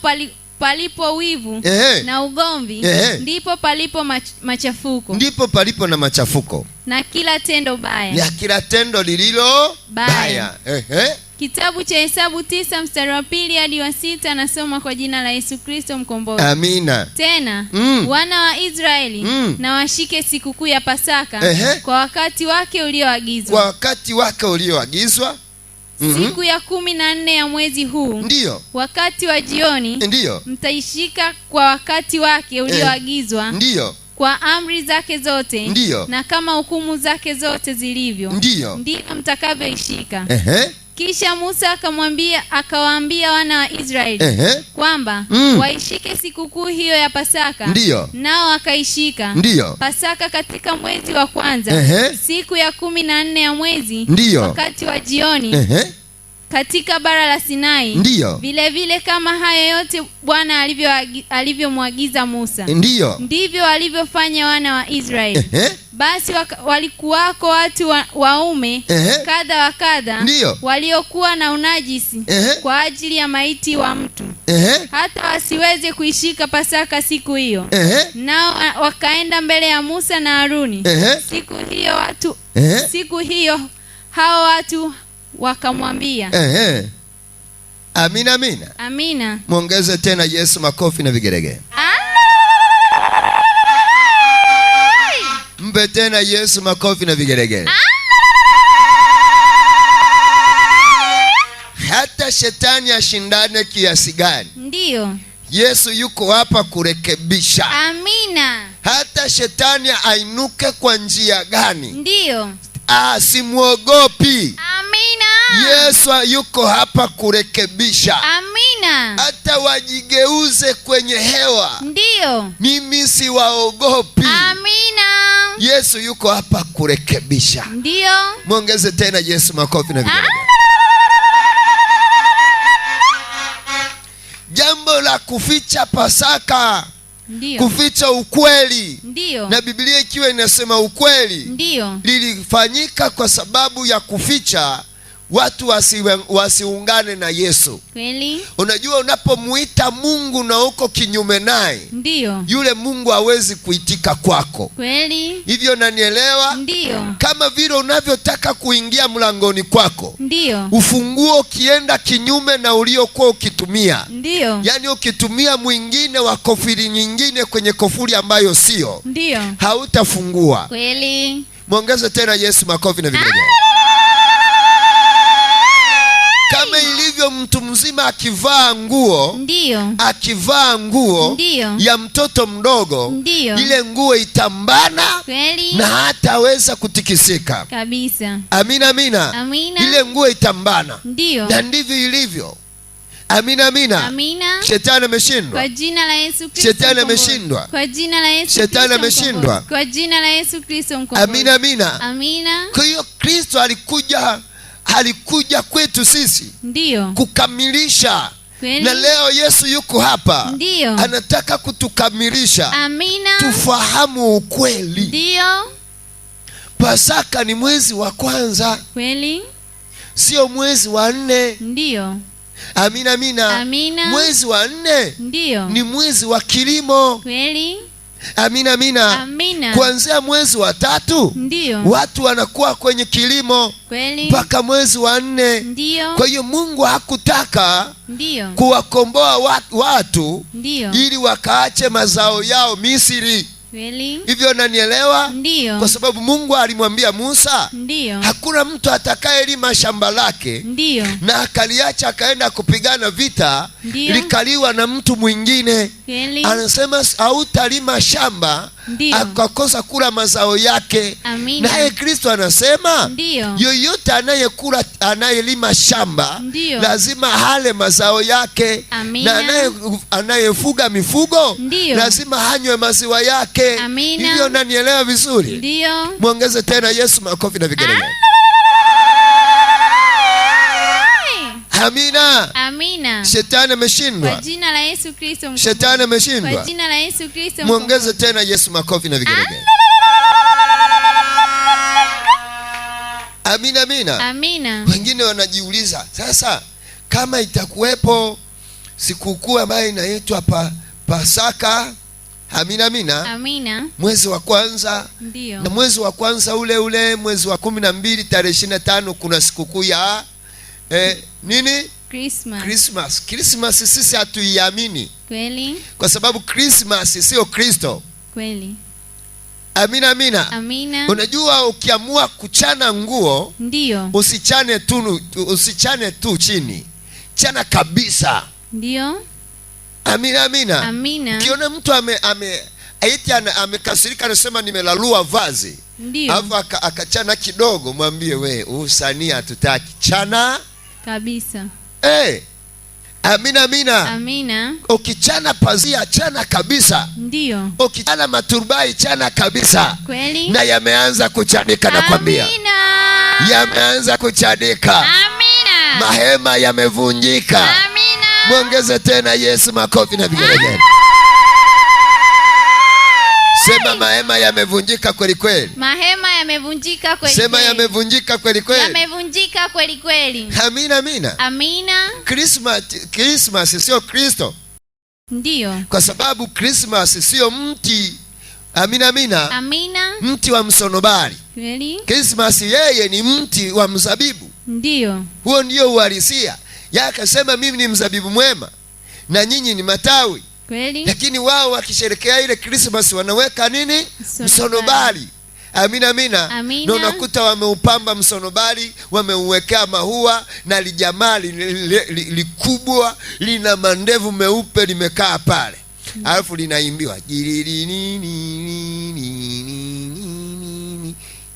palipo wivu na ugomvi ndipo palipo machafuko. Ndipo palipo na machafuko. Na kila tendo baya. Na kila tendo lililo baya. Kitabu cha Hesabu 9:2 hadi 6 nasoma kwa jina la Yesu Kristo mkombozi. Amina. Tena wana wa Israeli na washike sikukuu ya Pasaka kwa wakati wake ulioagizwa. Kwa wakati wake ulioagizwa. Siku ya 14 ya mwezi huu. Ndiyo. Wakati wa jioni. Ndiyo. Mtaishika kwa wakati wake ulioagizwa. Ndiyo. Kwa amri zake zote. Ndiyo. Na kama hukumu zake zote zilivyo. Ndiyo. Ndivyo mtakavyoishika. Kisha Musa akawaambia wana wa Israeli kwamba waishike sikukuu hiyo ya Pasaka. Ndiyo. Nao wakaishika. Ndiyo. Pasaka katika mwezi wa kwanza. Siku ya 14 ya mwezi. Ndiyo. Wakati wa jioni. Katika bara la Sinai. Ndiyo. Vile vile kama hayo yote Bwana alivyomwagiza Musa. Ndiyo. Ndivyo walivyofanya wana wa Israeli. Basi walikuwako watu waume kadha wa kadha waliokuwa na unajisi kwa ajili ya maiti wa mtu, hata wasiweze kuishika Pasaka siku hiyo. Nao wakaenda mbele ya Musa na Haruni siku hiyo hao watu wakamwambia. Amina, amina. Amina. Muongeze tena Yesu makofi na vigelegele. Mpe tena Yesu makofi na vigelegele. Hata shetani ashindane kiasi gani, ndio Yesu yuko hapa kurekebisha. Amina. Hata shetani ainuke kwa njia gani, ndio simuogopi. Amina. Yesu yuko hapa kurekebisha. Amina. Hata wajigeuze kwenye hewa, ndio mimi siwaogopi. Amina. Yesu yuko hapa kurekebisha. Ndio. Muongeze tena Yesu makofi na vigelegele. Jambo la kuficha Pasaka, ndio kuficha ukweli, ndio, na Biblia ikiwa inasema ukweli, ndio, lilifanyika kwa sababu ya kuficha watu wasiungane na Yesu. Kweli? Unajua, unapomuita Mungu na uko kinyume naye, ndio, yule Mungu hawezi kuitika kwako. Kweli? Hivyo unanielewa? Ndio. Kama vile unavyotaka kuingia mlangoni kwako, ndio, ufunguo ukienda kinyume na uliokuwa ukitumia, ndio, yani ukitumia mwingine wa kofiri nyingine kwenye kofuri ambayo sio, ndio, hautafungua. Kweli? Muongeze tena Yesu makofi na vigelegele. Kama ilivyo mtu mzima akivaa nguo, ndio, akivaa nguo, ndio, ya mtoto mdogo, ndio, ile nguo itambana. Kweli? Na hataweza kutikisika kabisa. Amina, amina. Amina. Ile nguo itambana. Ndio. Na ndivyo ilivyo. Amina, amina. Amina. Shetani ameshindwa. Kwa jina la Yesu Kristo. Shetani ameshindwa. Kwa jina la Yesu Kristo. Shetani ameshindwa. Kwa jina la Yesu Kristo mkombozi. Amina, amina. Amina. Kwa hiyo Kristo alikuja kwetu sisi, ndio, kukamilisha. Kweli? Na leo Yesu yuko hapa, ndio, anataka kutukamilisha. Amina. Tufahamu ukweli. Ndio. Pasaka ni mwezi wa kwanza. Kweli? Sio mwezi wa 4. Ndio. Amina, amina. Amina. Mwezi wa 4 ndio, ni mwezi wa kilimo. Kweli? Amina, amina. Amina. Kuanzia mwezi wa 3 ndio, watu wanakuwa kwenye kilimo. Kweli? Mpaka mwezi wa 4. Ndio. Kwa hiyo Mungu hakutaka, ndio, kuwakomboa watu, ndio, ili wakaache mazao yao Misri. Kweli? Hivyo unanielewa? Ndio. Kwa sababu Mungu alimwambia Musa, ndio, hakuna mtu atakayelima shamba lake, ndio, na akaliacha akaenda kupigana vita, ndio, likaliwa na mtu mwingine. Kweli? Anasema hautalima shamba, ndio, akakosa kula mazao yake. Amina. Naye Kristo anasema, ndio, yoyote anayelima shamba, ndio, lazima hale mazao yake. Amina. Na anayefuga mifugo, ndio, lazima hanywe maziwa yake. Amina. Hivyo unanielewa vizuri? Ndio. Muongeze tena Yesu makofi na vigelegele. Amina. Amina. Shetani ameshindwa. Kwa jina la Yesu Kristo mkombozi. Shetani ameshindwa. Kwa jina la Yesu Kristo muongeze tena Yesu makofi na vigelegele. Amina, amina. Amina. Wengine wanajiuliza, sasa kama itakuwepo sikukuu ambayo inaitwa Pasaka, amina, amina, amina, mwezi wa kwanza, ndio, na mwezi wa kwanza ule mwezi wa 12 tarehe 25 kuna sikukuu ya nini? Christmas. Christmas sisi hatuiamini. Kweli? Kwa sababu Christmas sio Kristo. Kweli? Amina, amina. Amina. Unajua, ukiamua kuchana nguo, ndio, usichane tu chini, chana kabisa. Ndio. Amina, amina. Amina. Ukiona mtu amekasirika, anasema nimelalua vazi, ndio, alafu akachana kidogo, mwambie we, usanii hatutaki, chana kabisa. Amina, amina. Amina. Ukichana pazia, chana kabisa. Ndio. Ukichana maturubai, chana kabisa. Kweli? Na yameanza kuchanika, nakwambia. Amina. Yameanza kuchanika. Amina. Mahema yamevunjika. Amina. Muongeze tena Yesu makofi na vigelegele. Sema Sema mahema yamevunjika kweli kweli. Mahema yamevunjika kweli. Sema yamevunjika kweli kweli. Yamevunjika kweli kweli. Amina amina. Amina. Christmas sio Kristo. Ndiyo. Kwa sababu Christmas sio mti. Amina amina. Amina. Mti wa msonobari. Kweli. Christmas yeye ni mti wa mzabibu. Ndiyo. Huo ndio uhalisia. Yeye akasema mimi ni mzabibu mwema na nyinyi ni matawi. Kweli. Lakini wao wakisherehekea ile Christmas wanaweka nini? Msonobari. Amina amina. Na unakuta wameupamba msonobari, wameuwekea maua na lijamaa likubwa lina mandevu meupe limekaa pale. Alafu linaimbiwa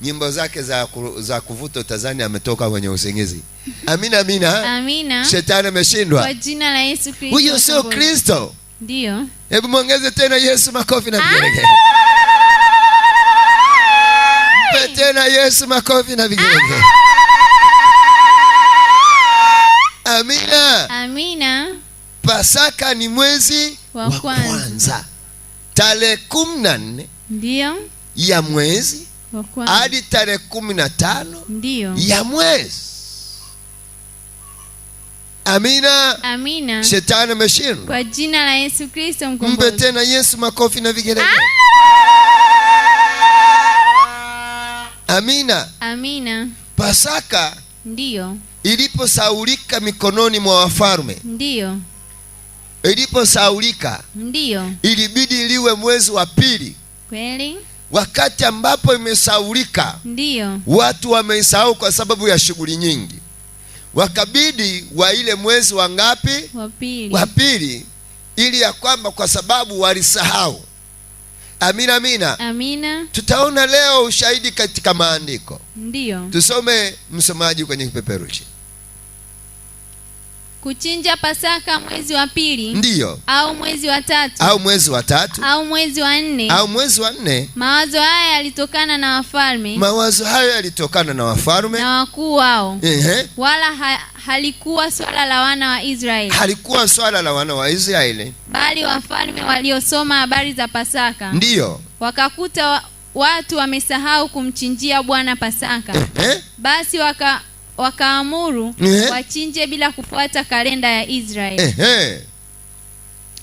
nyimbo zake za kuvuta utazani ametoka kwenye usingizi. Amina amina. Amina. Shetani ameshindwa. Kwa jina la Yesu Kristo. Huyo sio Kristo. Ndiyo. Hebu muongeze tena Yesu makofi na vigelegele. Mpe tena Yesu makofi na vigelegele. Amina. Amina. Pasaka ni mwezi wa kwanza. Tarehe 14 ndiyo ya mwezi wa kwanza hadi tarehe 15 ndiyo ya mwezi. Amina. Amina. Shetani ameshindwa. Kwa jina la Yesu Kristo mkombozi. Mpe tena Yesu makofi na vigelegele. Amina. Amina. Pasaka ndiyo iliposaulika mikononi mwa wafalme, ndiyo iliposaulika, ndiyo ilibidi liwe mwezi wa pili. Kweli. Wakati ambapo imesaulika, ndiyo watu wameisahau kwa sababu ya shughuli nyingi, wakabidi wa ile mwezi wa ngapi? Wa pili, ili ya kwamba kwa sababu walisahau. Amina amina. Amina. Tutaona leo ushahidi katika maandiko. Ndiyo. Tusome msomaji kwenye kipeperushi. Kuchinja Pasaka mwezi wa pili. Ndiyo. Au mwezi wa tatu. Au mwezi wa tatu. Au mwezi wa nne. Au mwezi wa nne. Mawazo haya yalitokana na wafalme. Mawazo haya yalitokana na wafalme na wakuu wao. Wala halikuwa swala la wana wa Israeli. Halikuwa swala la wana wa Israeli. Bali wafalme waliosoma habari za Pasaka. Ndiyo. Wakakuta watu wamesahau kumchinjia Bwana Pasaka. Basi wakaamuru wachinje bila kufuata kalenda ya Israeli.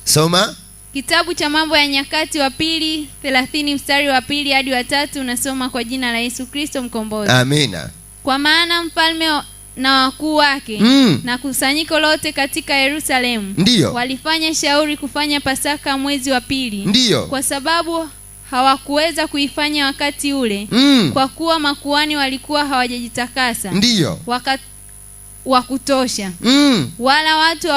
Soma Kitabu cha Mambo ya Nyakati wa pili 30 mstari wa 2 hadi wa 3. Unasoma kwa jina la Yesu Kristo mkombozi. Amina. Kwa maana mfalme na wakuu wake na kusanyiko lote katika Yerusalemu walifanya shauri kufanya Pasaka mwezi wa pili. Ndiyo. Kwa sababu hawakuweza kuifanya wakati ule kwa kuwa makuhani walikuwa hawajajitakasa. Ndiyo. Wa kutosha. Wala watu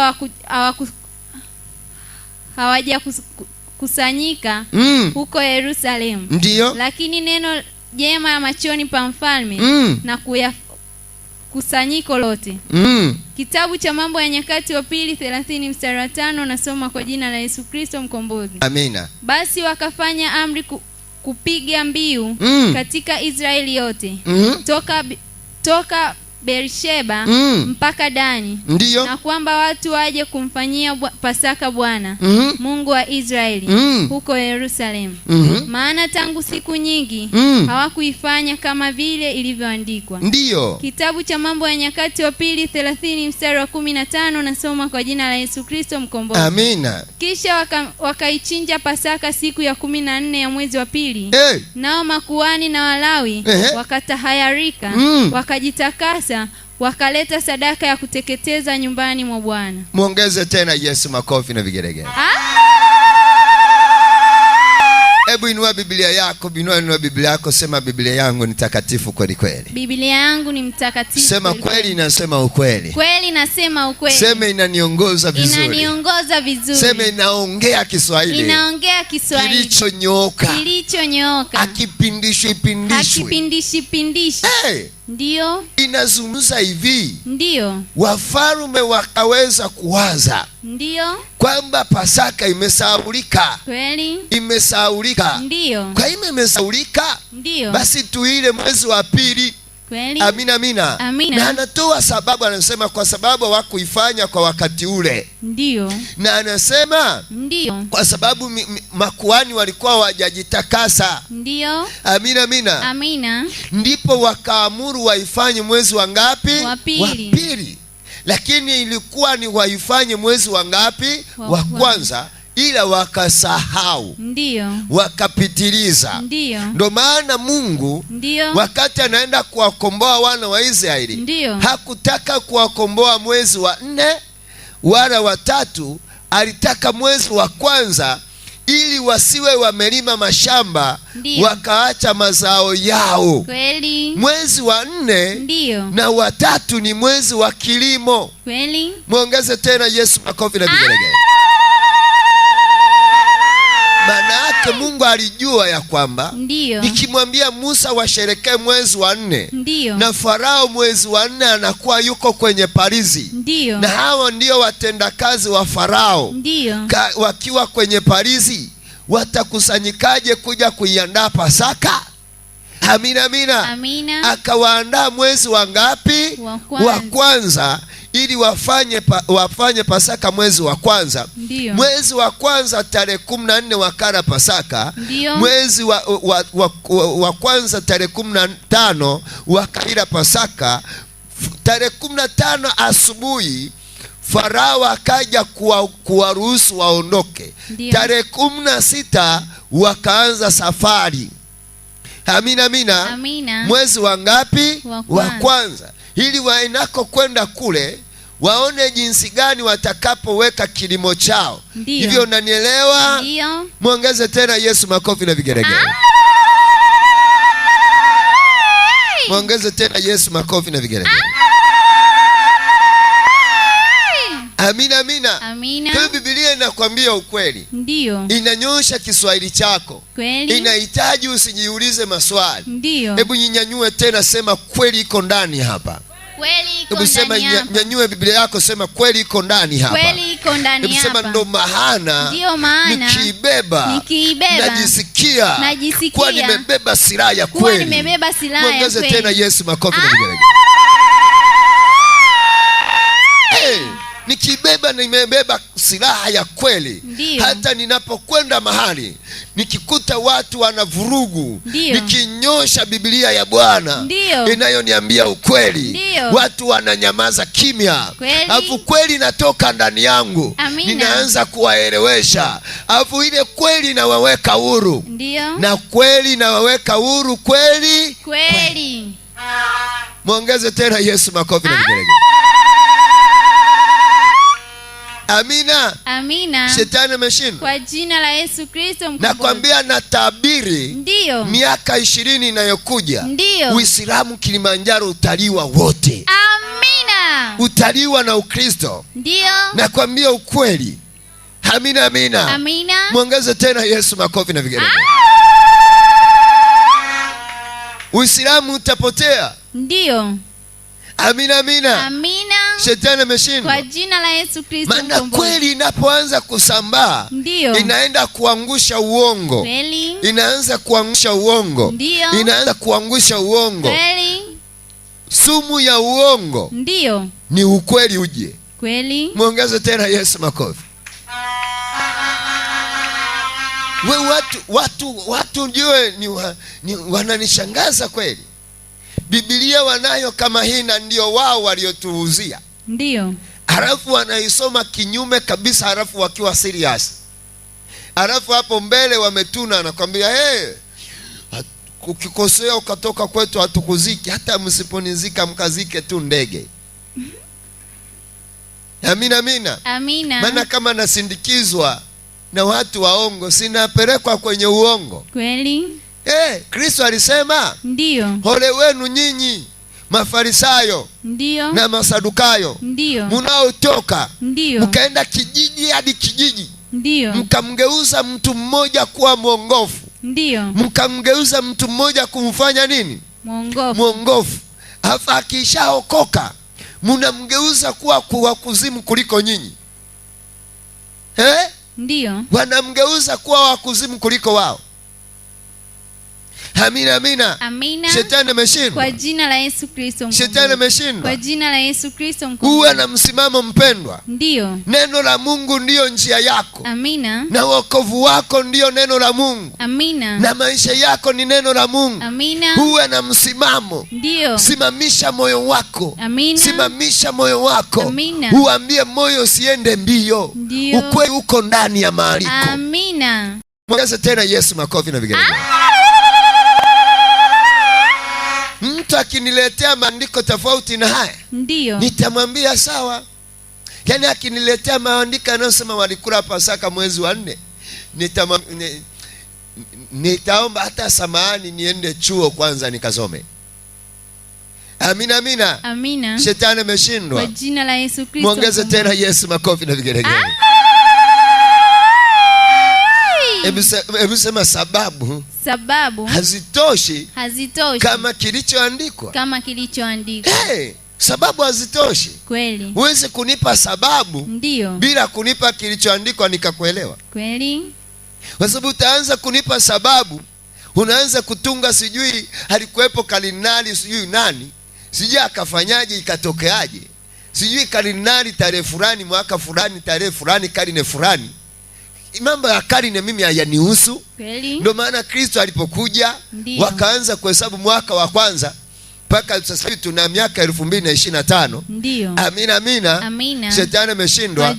hawajakusanyika huko Yerusalemu. Ndiyo. Lakini neno jema machoni pa mfalme na kusanyiko lote. Kitabu cha Mambo ya Nyakati wa pili 30 mstari wa 5. Nasoma kwa jina la Yesu Kristo mkombozi. Amina. Basi wakafanya amri kupiga mbiu katika Israeli yote, toka Beersheba mpaka Dani. Ndiyo. Na kwamba watu waje kumfanyia Pasaka Bwana Mungu wa Israeli huko Yerusalemu. Maana tangu siku nyingi hawakuifanya kama vile ilivyoandikwa. Ndiyo. Kitabu cha Mambo ya Nyakati wa pili 30 mstari wa 15. Nasoma kwa jina la Yesu Kristo mkombozi. Amina. Kisha wakaichinja Pasaka siku ya 14 ya mwezi wa pili. Nao makuhani na Walawi wakatahayarika, wakajitakasa, wakaleta sadaka ya kuteketeza nyumbani mwa Bwana. Muongeze tena Yesu makofi na vigelegele. Hebu inua Biblia yako, inua Biblia yako, sema Biblia yangu ni takatifu kweli kweli. Biblia yangu ni mtakatifu. Sema kweli, nasema ukweli. Kweli nasema ukweli. Sema inaniongoza vizuri. Inaniongoza vizuri. Sema inaongea Kiswahili. Inaongea Kiswahili. Kilichonyooka. Kilichonyooka. Hakipindishwi. Hakipindishwi. Ndiyo. Inazungumza hivi. Ndiyo. Wafalme wakaweza kuwaza. Ndiyo. Kwamba Pasaka imesahaulika. Kweli. Imesahaulika. Ndiyo. Kwa hiyo imesahaulika. Ndiyo. Basi tuile mwezi wa pili. Kweli. Amina, amina. Amina. Na anatoa sababu, anasema kwa sababu hawakuifanya kwa wakati ule. Ndiyo. Na anasema Ndiyo. kwa sababu makuhani walikuwa hawajajitakasa. Ndiyo. Amina, amina. Amina. Ndipo wakaamuru waifanye mwezi wa ngapi? Wa pili. Wa pili. Lakini ilikuwa ni waifanye mwezi wa ngapi? Wa kwanza, ila wakasahau. Ndiyo. Wakapitiliza. Ndiyo. Ndio maana Mungu, Ndiyo, wakati anaenda kuwakomboa wana wa Israeli, ndiyo, hakutaka kuwakomboa mwezi wa 4 wala wa 3. Alitaka mwezi wa kwanza, ili wasiwe wamelima mashamba, ndiyo, wakaacha mazao yao. Kweli. Mwezi wa 4, ndiyo, na wa 3 ni mwezi wa kilimo. Kweli. Muongeze tena Yesu makofi na vigelegele. Maana yake Mungu alijua ya kwamba, ndiyo, nikimwambia Musa washerekee mwezi wa 4, ndiyo, na Farao mwezi wa 4 anakuwa yuko kwenye parizi, ndiyo, na hao ndio watendakazi wa Farao, ndiyo, wakiwa kwenye parizi, watakusanyikaje kuja kuiandaa Pasaka? Amina, amina. Amina. Akawaandaa mwezi wa ngapi? Wa kwanza, ili wafanye Pasaka mwezi wa kwanza. Ndiyo. Mwezi wa kwanza tarehe 14 wakala Pasaka. Ndiyo. Mwezi wa kwanza tarehe 15 wakaila Pasaka. Tarehe 15 asubuhi Farao akaja kuwaruhusu waondoke. Tarehe 16 wakaanza safari. Amina, amina. Amina. Mwezi wa ngapi? Wa kwanza. Ili wainako kwenda kule waone jinsi gani watakapoweka kilimo chao. Ndiyo. Hivyo unanielewa? Ndiyo. Muongeze tena Yesu makofi na vigelegele. Muongeze tena Yesu makofi na vigelegele. Amina, amina. Amina. Kwa Biblia inakwambia ukweli. Ndiyo. Inanyosha Kiswahili chako. Kweli. Inahitaji usijiulize maswali. Ndiyo. Hebu nyanyue tena, sema kweli iko ndani hapa. Kweli iko ndani hapa. Hebu sema, nyanyue Biblia yako, sema kweli iko ndani hapa. Kweli iko ndani hapa. Hebu sema ndo maana. Ndiyo maana. Nikiibeba. Najisikia. Kwa nimebeba silaha ya kweli. Kwa nimebeba silaha ya kweli. Muongeze tena Yesu makofi na vigelegele. Nikibeba na nimebeba silaha ya kweli. Ndiyo. Hata ninapokwenda mahali nikikuta watu wana vurugu, nikinyosha Biblia ya Bwana inayoniambia ukweli, ndiyo, watu wananyamaza kimya. Alafu kweli inatoka ndani yangu. Amina. Ninaanza kuwaelewesha. Alafu ile kweli inawaweka huru. Ndiyo. Na kweli inawaweka huru kweli. Kweli. Muongeze tena Yesu makofi na vigelegele. Amina. Amina. Shetani ameshindwa kwa jina la Yesu Kristo mkombozi. Nakwambia natabiri, ndiyo, miaka 20 inayokuja, ndiyo, Uislamu Kilimanjaro utaliwa wote. Amina. Utaliwa na Ukristo. Ndiyo. Nakwambia ukweli. Amina, amina. Amina. Muongeze tena Yesu makofi na vigelegele. Uislamu utapotea. Ndiyo. Amina, amina. Amina. Shetani ameshindwa kwa jina la Yesu Kristo mkombozi. Maana kweli inapoanza kusambaa, ndiyo, inaenda kuangusha uongo. Kweli. Inaanza kuangusha uongo. Ndiyo. Inaanza kuangusha uongo. Kweli. Sumu ya uongo, ndiyo, ni ukweli uje. Kweli. Muongeze tena Yesu makofi. Watu ndio ni wananishangaza kweli. Biblia wanayo kama hii, na ndio wao waliotuuzia. Ndiyo. Halafu wanaisoma kinyume kabisa, halafu wakiwa serious. Halafu hapo mbele wametuna, anakwambia ukikosea ukatoka kwetu hatukuziki, hata msiponizika mkazike tu ndege. Amina, amina. Amina. Maana kama nasindikizwa na watu waongo, sinapelekwa kwenye uongo. Kweli. Kristo alisema, ndiyo, ole wenu nyinyi Mafarisayo, ndiyo, na Masadukayo, ndiyo, munaotoka, ndiyo, mkaenda kijiji hadi kijiji, ndiyo, mkamgeuza mtu mmoja kuwa mwongofu. Ndiyo. Mkamgeuza mtu mmoja kumfanya nini? Mwongofu. Halafu akishaokoka mnamgeuza kuwa kuzimu kuliko nyinyi. Ndiyo. Wanamgeuza kuwa wakuzimu kuliko wao. Amina, amina. Amina. Shetani ameshindwa. Kwa jina la Yesu Kristo mkombozi. Shetani ameshindwa. Kwa jina la Yesu Kristo mkombozi. Uwe na msimamo mpendwa. Ndio. Neno la Mungu ndiyo njia yako. Amina. Na wokovu wako ndiyo neno la Mungu. Amina. Na maisha yako ni neno la Mungu. Amina. Uwe na msimamo. Ndio. Simamisha moyo wako. Amina. Simamisha moyo wako. Amina. Uambie moyo usiende mbio. Ndio. Ukweli uko ndani ya maandiko. Amina. Mwongeze tena Yesu makofi na vigelegele. Mtu akiniletea maandiko tofauti na haya, ndio, nitamwambia sawa. Yaani akiniletea maandiko yanayosema walikula Pasaka mwezi wa 4, nitaomba hata samahani niende chuo kwanza nikasome. Amina, amina. Amina. Shetani ameshindwa. Kwa jina la Yesu Kristo. Mwongeze tena Yesu makofi na vigelegele. Hebu sema sababu. Sababu hazitoshi kama kilichoandikwa. Hey, sababu hazitoshi. Kweli. Uweze kunipa sababu ndio bila kunipa kilichoandikwa nikakuelewa. Kweli. Kwa sababu utaanza kunipa sababu, unaanza kutunga sijui alikuwepo kardinali sijui nani, sijui akafanyaje ikatokeaje, sijui kardinali tarehe fulani mwaka fulani tarehe fulani karne fulani. Mambo ya karne mimi hayanihusu. Kweli. Ndio maana Kristo alipokuja wakaanza kuhesabu mwaka wa kwanza mpaka sasa hivi tuna miaka 2025. Ndio. Amina, amina. Amina. Shetani ameshindwa.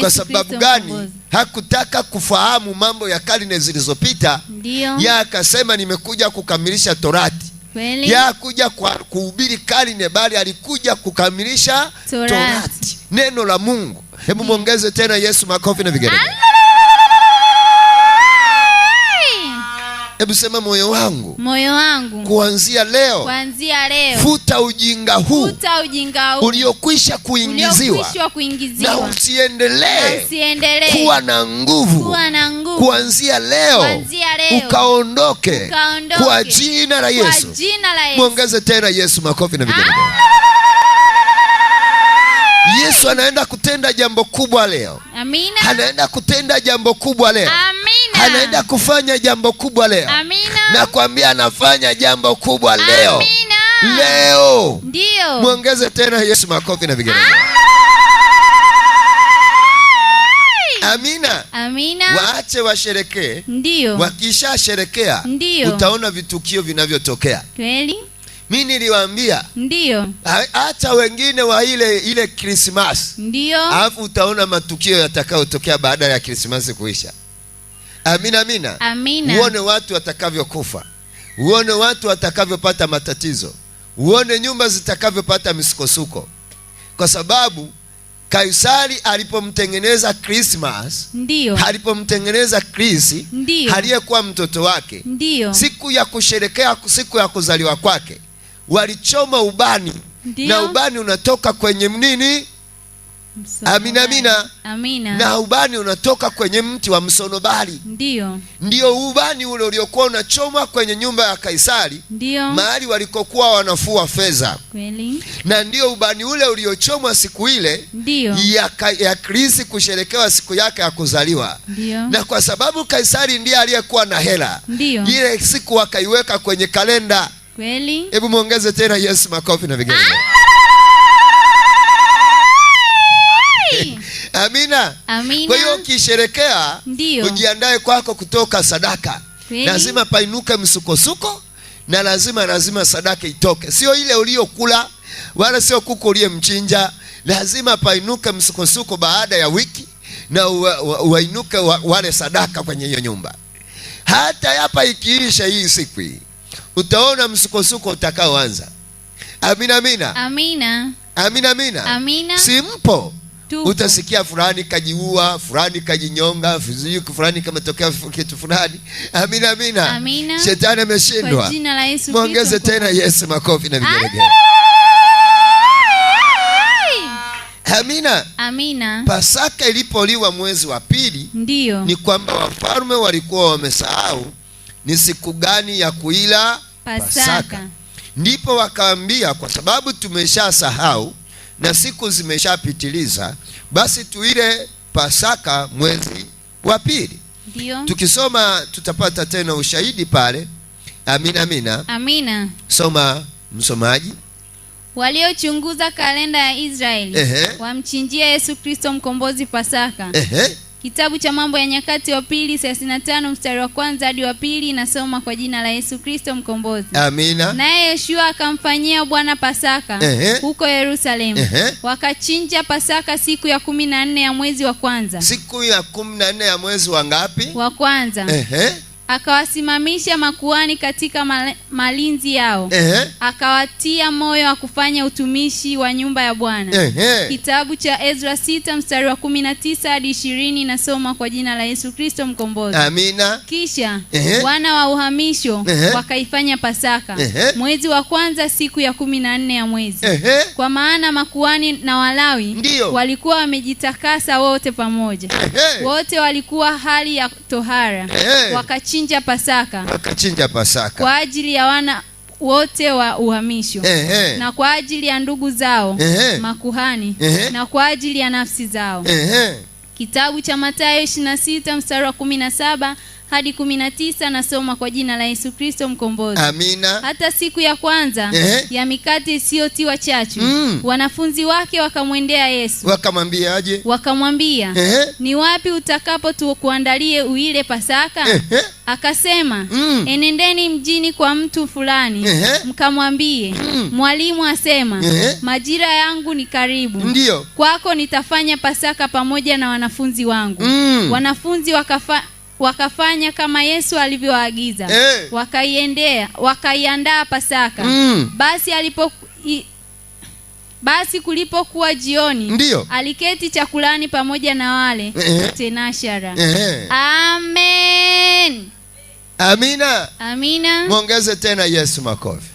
Kwa sababu gani? Hakutaka kufahamu mambo ya karne zilizopita. Ndio. Akasema nimekuja kukamilisha Torati. Kweli. Kuja kuhubiri karne, bali alikuja kukamilisha Torati. Neno la Mungu. Hebu muongeze tena Yesu makofi na vigelegele. Hebu sema moyo wangu. Moyo wangu. Kuanzia leo. Futa ujinga huu. Uliokwisha kuingiziwa. Na usiendelee. Kuwa na nguvu. Kuanzia leo. Ukaondoke. Kwa jina la Yesu. Muongeze tena Yesu makofi na vigelegele. Yesu anaenda kutenda jambo kubwa leo. Amina. Anaenda kutenda jambo kubwa leo. Amina. Anaenda kufanya jambo kubwa leo. Amina. Nakwambia anafanya jambo kubwa leo. Amina. Leo. Ndio. Muongeze tena Yesu makofi na vigelegele. Amina. Amina. Waache washerekee. Ndio. Wakisha sherekea, utaona vitukio vinavyotokea. Kweli. Mimi niliwaambia. Ndio. Hata wengine wa ile Christmas. Ndio. Alafu utaona matukio yatakayotokea baada ya Christmas kuisha. Amina, amina. Amina. Uone watu watakavyokufa. Uone watu watakavyopata matatizo. Uone nyumba zitakavyopata misukosuko. Kwa sababu Kaisari alipomtengeneza Christmas, alipomtengeneza Kristo, aliyekuwa mtoto wake, siku ya kusherekea siku ya kuzaliwa kwake, walichoma ubani. Na ubani unatoka kwenye nini? Amina, amina. Amina. Na ubani unatoka kwenye mti wa msonobari. Ndio ubani ule uliokuwa unachoma kwenye nyumba ya Kaisari, mahali walikokuwa wanafua fedha. Kweli. Na ndio ubani ule uliochomwa siku ile ya Kristo kusherekewa siku yake ya kuzaliwa. Na kwa sababu Kaisari ndiye aliyekuwa na hela, ile siku wakaiweka kwenye kalenda. Kweli. Hebu muongeze tena Yesu makofi na vigelegele. Amina. Amina. Kwa hiyo ukisherekea, ujiandae kwako kutoka sadaka. Kweli. Lazima painuke msukosuko, na lazima sadaka itoke. Sio ile uliyokula, wala sio kuku uliyemchinja. Lazima painuke msukosuko baada ya wiki, na wainuke wale sadaka kwenye hiyo nyumba. Hata hapa ikiisha hii siku hii, utaona msukosuko utakaoanza. Amina, amina. Amina. Amina, amina. Amina. Simpo. Utasikia fulani kajiua, fulani kajinyonga, fulani kametokea kitu fulani. Amina, amina. Amina. Shetani ameshindwa. Kwa jina la Yesu. Muongeze tena Yesu makofi na vigelegele. Amina. Amina. Pasaka ilipoliwa mwezi wa pili, ni kwamba wafalme walikuwa wamesahau ni siku gani ya kuila Pasaka. Ndipo wakaambia, kwa sababu tumeshasahau na siku zimeshapitiliza, basi tuile Pasaka mwezi wa pili. Ndio. Tukisoma tutapata tena ushahidi pale. Amina, amina. Amina. Soma msomaji. Waliochunguza kalenda ya Israeli wamchinjia Yesu Kristo mkombozi Pasaka. Kitabu cha Mambo ya Nyakati wa pili 35 mstari wa kwanza hadi wa pili inasoma kwa jina la Yesu Kristo mkombozi. Amina. Naye Yoshua akamfanyia Bwana Pasaka huko Yerusalemu. Wakachinja Pasaka siku ya 14 ya mwezi wa kwanza. Siku ya 14 ya mwezi wa ngapi? Wa kwanza. Akawasimamisha makuhani katika malinzi yao. Akawatia moyo wa kufanya utumishi wa nyumba ya Bwana. Kitabu cha Ezra 6 mstari wa 19 hadi 20 nasoma kwa jina la Yesu Kristo mkombozi. Amina. Kisha wana wa uhamisho wakaifanya Pasaka mwezi wa kwanza siku ya 14 ya mwezi. Kwa maana makuhani na Walawi walikuwa wamejitakasa wote pamoja. Wote walikuwa hali ya tohara. Wakachinja Pasaka kwa ajili ya wana wote wa uhamisho na kwa ajili ya ndugu zao makuhani na kwa ajili ya nafsi zao. Kitabu cha Mathayo 26 mstari wa 17 hadi 19 nasoma kwa jina la Yesu Kristo mkombozi. Amina. Hata siku ya kwanza ya mikate isiyotiwa chachu wanafunzi wake wakamwendea Yesu. Wakamwambia aje? Wakamwambia, ni wapi utakapo tukuandalie uile Pasaka? Akasema, enendeni mjini kwa mtu fulani mkamwambie, mwalimu asema, majira yangu ni karibu. Ndiyo. Kwako nitafanya Pasaka pamoja na wanafunzi wangu. Wanafunzi wakafanya kama Yesu alivyoagiza. Wakaiandaa Pasaka. Basi kulipokuwa jioni, aliketi chakulani pamoja na wale tenashara. Amen. Amina. Amina. Muongeze tena Yesu makofi.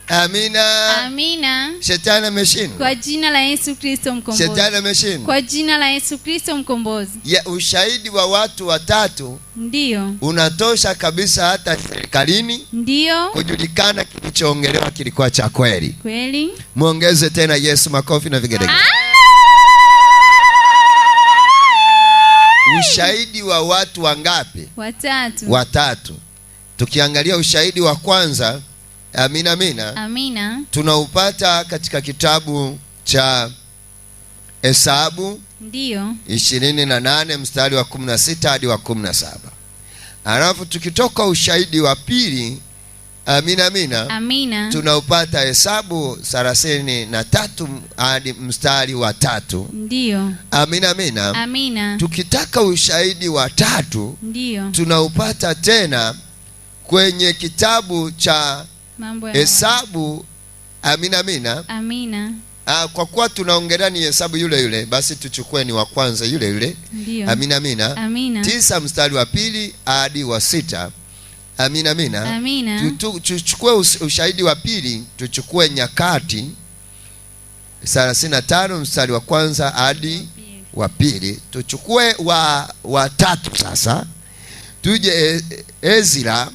Amina. Amina. Shetani ameshindwa kwa jina la Yesu Kristo mkombozi. Shetani ameshindwa kwa jina la Yesu Kristo mkombozi. Ushahidi wa watu watatu ndio unatosha kabisa hata serikalini ndio kujulikana kilichoongelewa kilikuwa cha kweli. Kweli. Muongeze tena Yesu makofi na vigelegele. Ushahidi wa watu wangapi? Watatu. Tukiangalia ushahidi wa kwanza, amina amina. Amina. Tunaupata katika kitabu cha Hesabu ndio 28 mstari wa 16 hadi wa 17. Alafu tukitoka ushahidi wa pili, amina amina. Amina. Tunaupata Hesabu 33 hadi mstari wa 3. Ndio. Amina amina. Amina. Tukitaka ushahidi wa tatu, ndio tunaupata tena kwenye kitabu cha Hesabu. Amina amina. Amina. Kwa kuwa tunaongelea ni Hesabu yule yule, basi tuchukue ni wa kwanza yule yule. Ndio. Amina amina. Amina. 9 mstari wa 2 hadi wa 6. Amina amina. Amina. Tuchukue ushahidi wa pili, tuchukue Nyakati 35 mstari wa kwanza hadi wa pili. Tuchukue wa tatu sasa. Tuje Ezra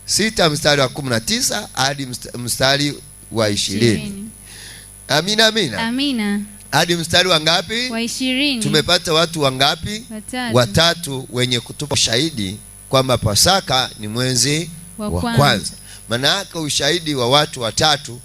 6 mstari wa 19 hadi mstari wa 20. Amina amina. Amina. Hadi mstari wa ngapi? Wa 20. Tumepata watu wangapi? Watatu wenye kutupa ushahidi kwamba Pasaka ni mwezi wa kwanza. Maana ushahidi wa watu watatu